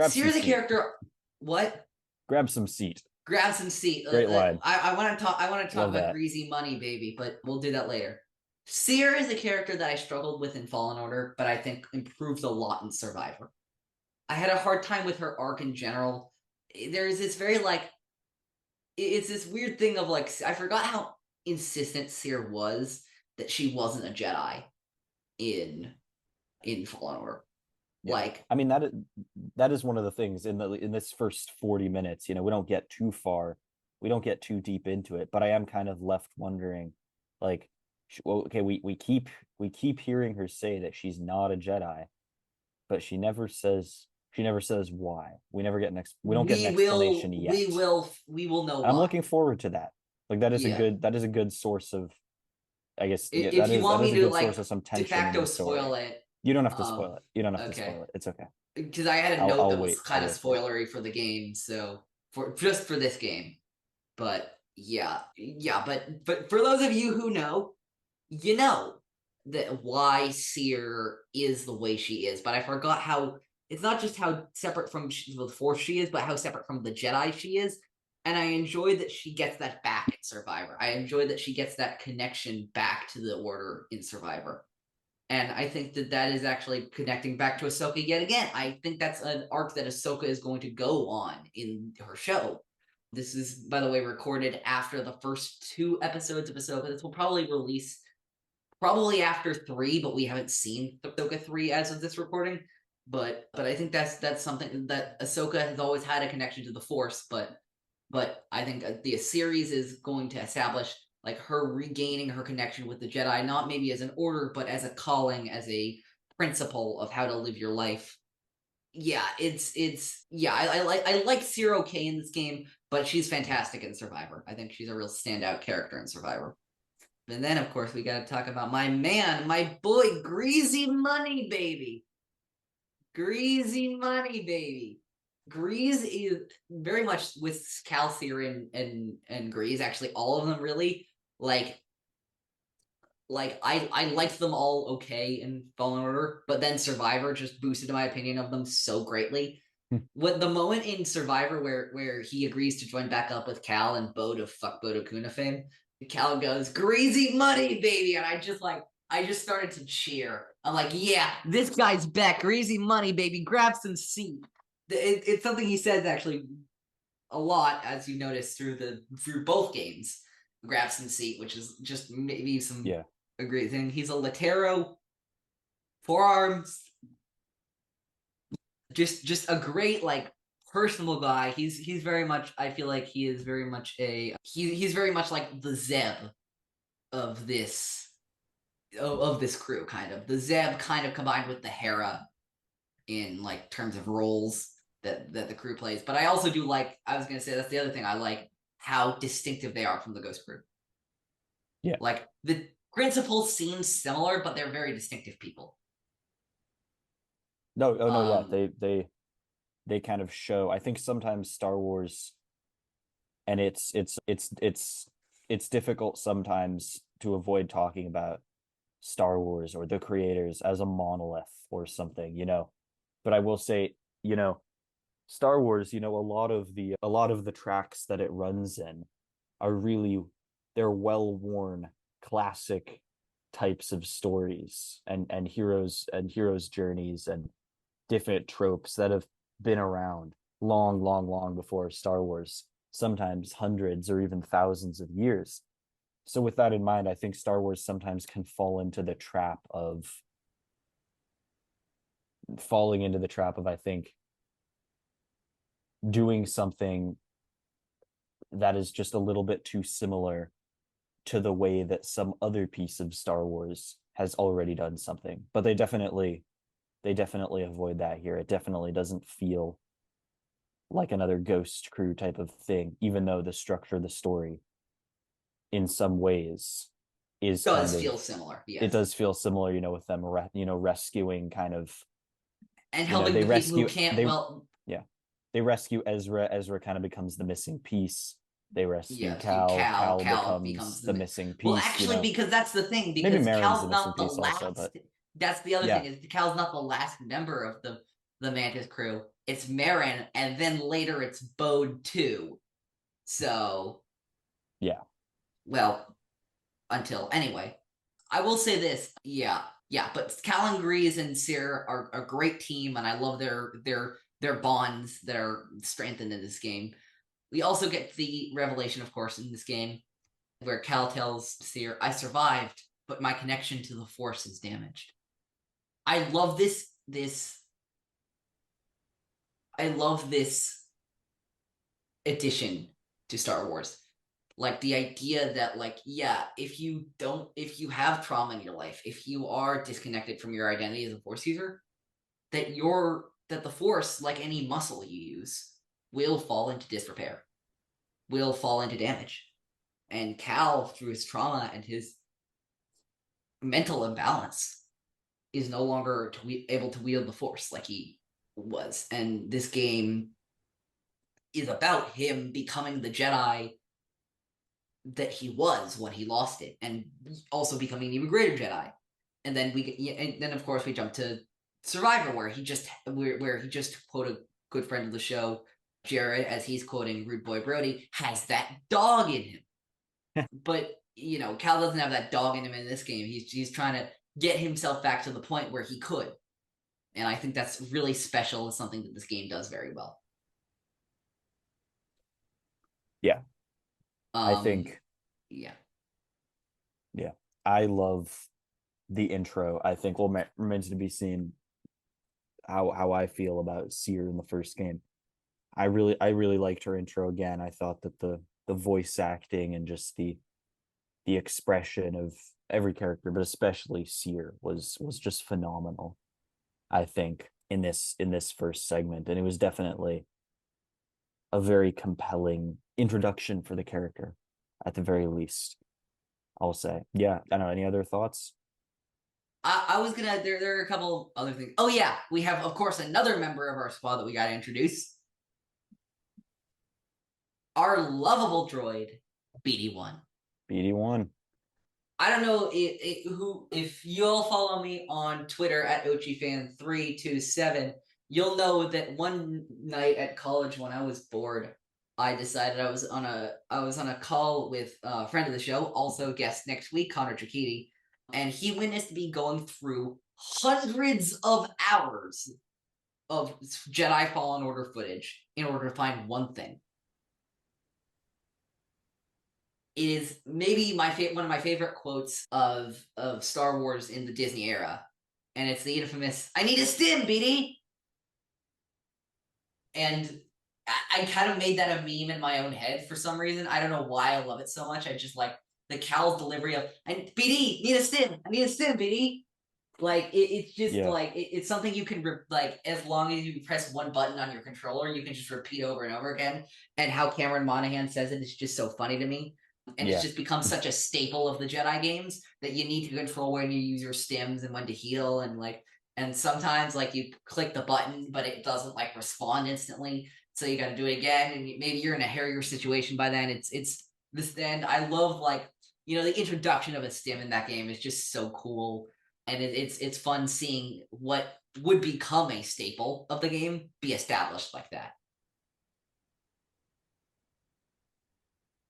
Seer's a character. What? Grab some seat. Great line. I want to talk about greasy money, baby, but we'll do that later. Seer is a character that I struggled with in Fallen Order, but I think improved a lot in Survivor. I had a hard time with her arc in general. There's this very it's this weird thing of I forgot how insistent Seer was that she wasn't a Jedi in Fallen Order. Yeah. I mean, that is one of the things in this first 40 minutes. You know, we don't get too far, we don't get too deep into it, but I am kind of left wondering, we keep hearing her say that she's not a Jedi, but she never says why. We never get an explanation yet. We will know. I'm looking forward to that. That is a good source of, I guess. If you want me to source of some tension, de facto spoil it. You don't have to spoil it. You don't have to spoil it. It's okay. Because I had a note that was kind of spoilery for the game, so for this game. But but for those of you who know, you know that why Seer is the way she is. But I forgot how it's not just how separate from the Force she is, but how separate from the Jedi she is. And I enjoy that she gets that back in Survivor. I enjoy that she gets that connection back to the Order in Survivor. And I think that is actually connecting back to Ahsoka yet again. I think that's an arc that Ahsoka is going to go on in her show. This is, by the way, recorded after the first 2 episodes of Ahsoka. This will probably release after 3, but we haven't seen Ahsoka 3 as of this recording. But I think that's something that Ahsoka has always had a connection to the Force. But I think the series is going to establish her regaining her connection with the Jedi, not maybe as an order, but as a calling, as a principle of how to live your life. Yeah, I like Zero K in this game, but she's fantastic in Survivor. I think she's a real standout character in Survivor. And then, of course, we got to talk about my boy, Greasy Money Baby. Greasy Money Baby. Grease is very much with Cal, Seer, and Grease. Actually, all of them really. I liked them all okay in Fallen Order, but then Survivor just boosted my opinion of them so greatly. What the moment in Survivor where he agrees to join back up with Cal and Bo to fuck Bodo Kuna fame, Cal goes, "Greasy Money, baby," and I just started to cheer. I'm like, yeah, this guy's back. Greasy money, baby. Grab some seat. It's something he says actually a lot, as you notice through both games. Grab some seat, which is just maybe a great thing. He's a Latero, forearms, just a great like personable guy. He's very much. I feel like he is very much he's very much like the Zeb of this crew, kind of the Zeb kind of combined with the Hera in like terms of roles that the crew plays. But I also do like, I was gonna say that's the other thing I like, how distinctive they are from the Ghost crew. Yeah. Like the principles seem similar, but they're very distinctive people. No, oh no, yeah. They kind of show, I think sometimes Star Wars, and it's difficult sometimes to avoid talking about Star Wars or the creators as a monolith or something, But I will say, Star Wars, a lot of the tracks that it runs in are really, they're well-worn classic types of stories and heroes journeys and different tropes that have been around long before Star Wars, sometimes hundreds or even thousands of years. So with that in mind, I think Star Wars sometimes can fall into the trap of I think doing something that is just a little bit too similar to the way that some other piece of Star Wars has already done something. But they definitely avoid that here. It definitely doesn't feel like another Ghost Crew type of thing, even though the structure of the story in some ways does feel similar. Yes. It does feel similar, with them rescuing kind of, and helping the people who can't. They rescue Ezra. Ezra kind of becomes the missing piece. They rescue Cal. Cal becomes the missing piece. Well, actually, because that's the thing. Because Cal's not the last. Also, but that's the other thing, is Cal's not the last member of the Mantis crew. It's Marin, and then later it's Bode too. So, yeah. Well, until anyway, I will say this. Yeah. But Cal and Grease and Seer are a great team, and I love their bonds that are strengthened in this game. We also get the revelation, of course, in this game, where Cal tells Seer, "I survived, but my connection to the Force is damaged." I love this. I love this addition to Star Wars. Like the idea that, like, yeah, if you have trauma in your life, if you are disconnected from your identity as a Force user, that the Force, like any muscle you use, will fall into disrepair, will fall into damage. And Cal, through his trauma and his mental imbalance, is no longer able to wield the Force like he was. And this game is about him becoming the Jedi that he was when he lost it, and also becoming an even greater Jedi. And then of course we jump to Survivor, where he just quote a good friend of the show, Jared, as he's quoting Rude Boy Brody, has that dog in him. But Cal doesn't have that dog in him in this game. He's trying to get himself back to the point where he could, and I think that's really special. It's something that this game does very well. Yeah. I think. Yeah. I love the intro. I think remains to be seen how I feel about Seer in the first game. I really liked her intro again. I thought that the voice acting and just the expression of every character, but especially Seer, was just phenomenal, I think, in this first segment. And it was definitely a very compelling introduction for the character, at the very least, I'll say. Yeah, I don't know. Any other thoughts? I was gonna. There are a couple other things. Oh yeah, we have, of course, another member of our squad that we gotta introduce. Our lovable droid, BD1. BD1. I don't know if you'll follow me on Twitter at OchiFan327, you'll know that one night at college when I was bored, I decided I was on a call with a friend of the show, also guest next week, Connor Trachidi, and he witnessed me going through hundreds of hours of Jedi Fallen Order footage in order to find one thing. It is maybe one of my favorite quotes of Star Wars in the Disney era, and it's the infamous "I need a stim, BD." And I kind of made that a meme in my own head for some reason. I don't know why I love it so much. I just like the Cal's delivery of "BD, need a stim. I need a stim, BD." Like it's just like it's something you can like as long as you press one button on your controller, you can just repeat over and over again. And how Cameron Monaghan says it is just so funny to me. And it's just become such a staple of the Jedi games that you need to control when you use your stims and when to heal, and like, and sometimes like you click the button but it doesn't like respond instantly, so you got to do it again, and maybe you're in a hairier situation by then. It's this, and I love like, you know, the introduction of a stim in that game is just so cool, and it's fun seeing what would become a staple of the game be established like that.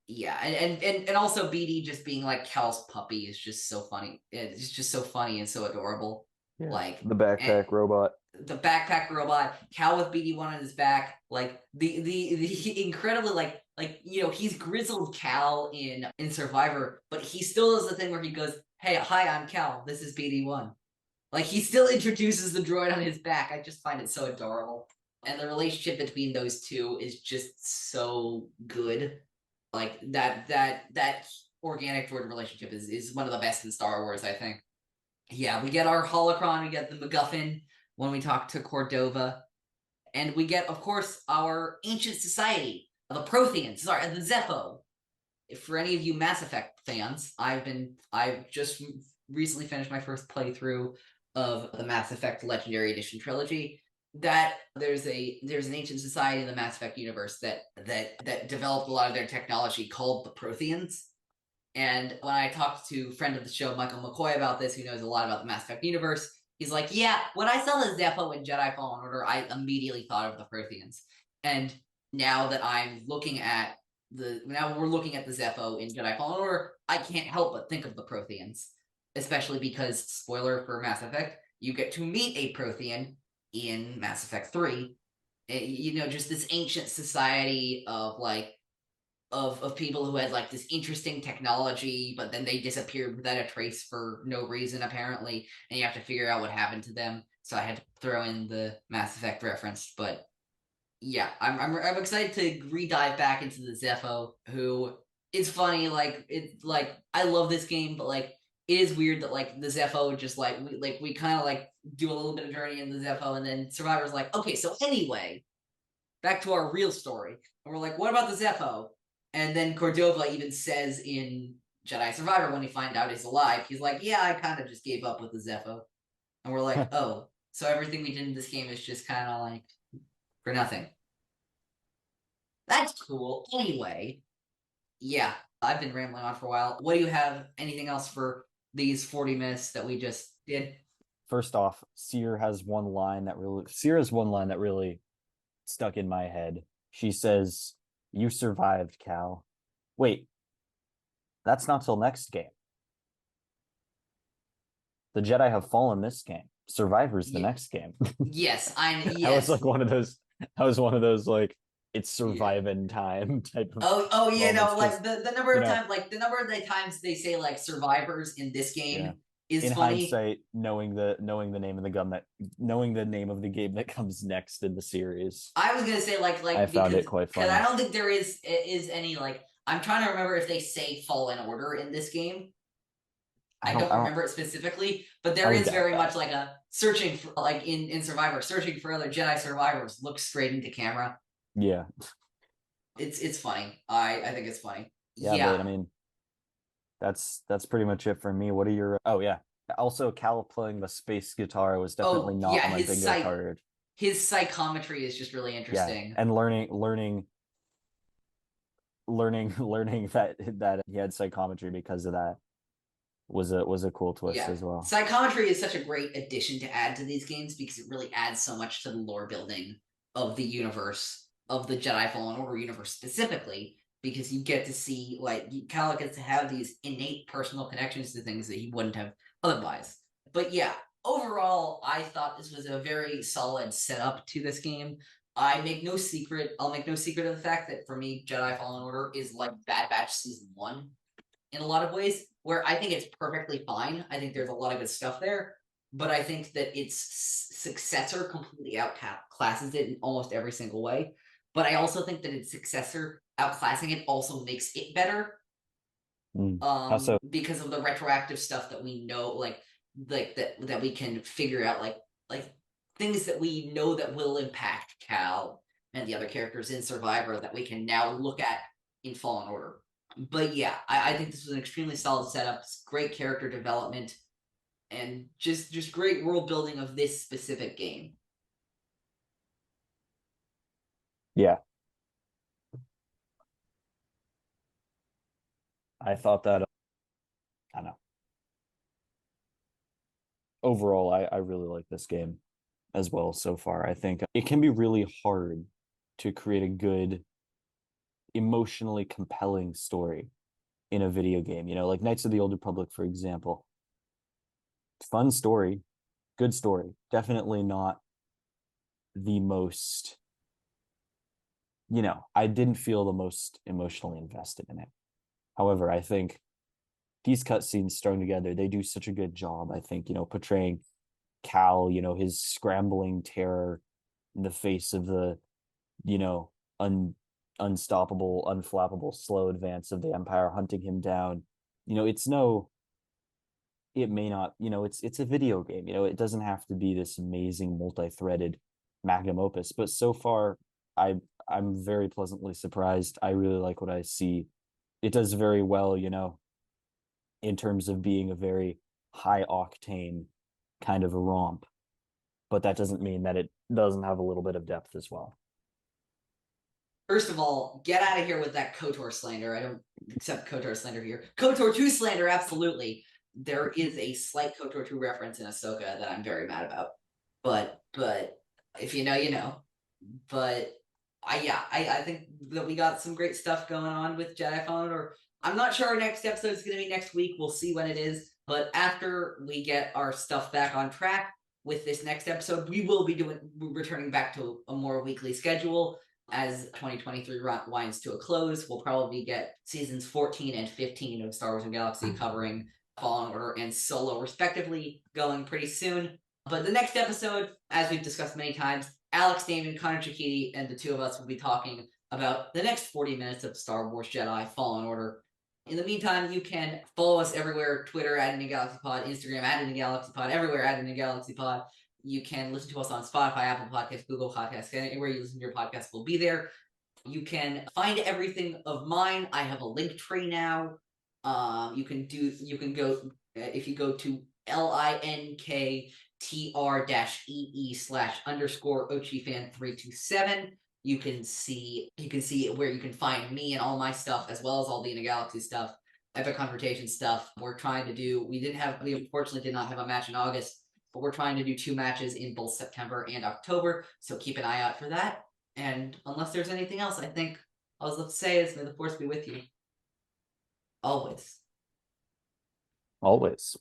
Yeah, and also BD just being like Cal's puppy is just so funny. It's just so funny and so adorable. Yeah. Like the backpack robot. The backpack robot, Cal with BD1 on his back, like the incredibly like you know, he's grizzled Cal in Survivor, but he still does the thing where he goes, "Hey, hi, I'm Cal. This is BD1." Like he still introduces the droid on his back. I just find it so adorable. And the relationship between those two is just so good. Like that organic droid relationship is one of the best in Star Wars, I think. Yeah, we get our holocron, we get the MacGuffin when we talk to Cordova, and we get, of course, our ancient society, the Protheans, sorry, the Zeffo. For any of you Mass Effect fans, I've just recently finished my first playthrough of the Mass Effect Legendary Edition trilogy. That there's an ancient society in the Mass Effect universe that developed a lot of their technology called the Protheans. And when I talked to friend of the show Michael McCoy about this, who knows a lot about the Mass Effect universe, he's like, "Yeah, when I saw the Zeffo in Jedi Fallen Order, I immediately thought of the Protheans." And now that we're looking at the Zeffo in Jedi Fallen Order, I can't help but think of the Protheans, especially because, spoiler for Mass Effect, you get to meet a Prothean in Mass Effect 3. You know, just this ancient society of like of people who had like this interesting technology, but then they disappeared without a trace for no reason apparently, and you have to figure out what happened to them. So I had to throw in the Mass Effect reference, but yeah, I'm excited to re-dive back into the Zeffo, who is funny. Like I love this game, but like it is weird that like the Zeffo just like we kind of like do a little bit of journey in the Zeffo, and then Survivor's like, okay, so anyway, back to our real story, and we're like, what about the Zeffo? And then Cordova even says in Jedi Survivor, when we find out he's alive, he's like, yeah, I kind of just gave up with the Zeffo. And we're like, oh, so everything we did in this game is just kind of like for nothing. That's cool. Anyway, yeah, I've been rambling on for a while. What do you have? Anything else for these 40 minutes that we just did? First off, Seer has one line that really stuck in my head. She says, "You survived, Cal." Wait, that's not till next game. The Jedi have fallen this game. Survivor's the next game. Yes, yes. I was like one of those like, it's surviving time type of oh yeah, no, like just, the number of times, like the number of the times they say like survivors in this game is in funny. hindsight, knowing the name of the game that comes next in the series. I was gonna say like I found it quite funny. because I don't think there is any like, I'm trying to remember if they say Fallen Order in this game. I don't remember it specifically, but there is very much like a searching for, like in Survivor, searching for other Jedi survivors. Look straight into camera. Yeah, it's funny. I think it's funny. Yeah, but I mean, that's pretty much it for me. What are your? Oh yeah, also Cal playing the space guitar was definitely not on my bingo card. His psychometry is just really interesting. Yeah, and learning that he had psychometry because of that was a cool twist as well. Psychometry is such a great addition to add to these games because it really adds so much to the lore building of the universe, of the Jedi Fallen Order universe specifically, because you get to see, like, Cal gets to have these innate personal connections to things that he wouldn't have otherwise. But yeah, overall, I thought this was a very solid setup to this game. I'll make no secret of the fact that for me, Jedi Fallen Order is like Bad Batch Season 1 in a lot of ways, where I think it's perfectly fine. I think there's a lot of good stuff there, but I think that its successor completely outclasses it in almost every single way. But I also think that its successor outclassing it also makes it better. How so? Because of the retroactive stuff that we know, like that we can figure out, like things that we know that will impact Cal and the other characters in Survivor that we can now look at in Fallen Order. But yeah, I think this was an extremely solid setup, great character development, and just great world building of this specific game. Yeah. I thought that, I don't know. Overall, I really like this game as well so far. I think it can be really hard to create a good, emotionally compelling story in a video game. You know, like Knights of the Old Republic, for example. Fun story, good story. Definitely not the most, I didn't feel the most emotionally invested in it. However, I think these cutscenes strung together, they do such a good job, I think, portraying Cal, his scrambling terror in the face of the, unstoppable, unflappable, slow advance of the Empire hunting him down. It may not, it's a video game, it doesn't have to be this amazing multi-threaded magnum opus, but so far I'm very pleasantly surprised. I really like what I see. It does very well, in terms of being a very high octane kind of a romp, but that doesn't mean that it doesn't have a little bit of depth as well. First of all, get out of here with that KOTOR slander. I don't accept KOTOR slander here. KOTOR 2 slander, absolutely. There is a slight KOTOR 2 reference in Ahsoka that I'm very mad about. But if you know, you know. But I think that we got some great stuff going on with Jedi Fallen Order. I'm not sure our next episode is going to be next week. We'll see when it is. But after we get our stuff back on track with this next episode, we will be returning back to a more weekly schedule. As 2023 winds to a close, we'll probably get seasons 14 and 15 of Star Wars and Galaxy covering Fallen Order and Solo, respectively, going pretty soon. But the next episode, as we've discussed many times, Alex, Damon, Connor Chikiti, and the two of us will be talking about the next 40 minutes of Star Wars Jedi Fallen Order. In the meantime, you can follow us everywhere: Twitter at INEEDASTIM, Instagram at INEEDASTIM, everywhere at INEEDASTIM. You can listen to us on Spotify, Apple Podcasts, Google Podcasts, anywhere you listen to your podcast will be there. You can find everything of mine. I have a link tree now. You can go, if you go to linktr-ee/_OchiFan327. You can see where you can find me and all my stuff, as well as all the In a Galaxy stuff, Epic Confrontation stuff. We unfortunately did not have a match in August, but we're trying to do 2 matches in both September and October, so keep an eye out for that. And unless there's anything else, I think all I was left to say is, may the Force be with you. Always. Always.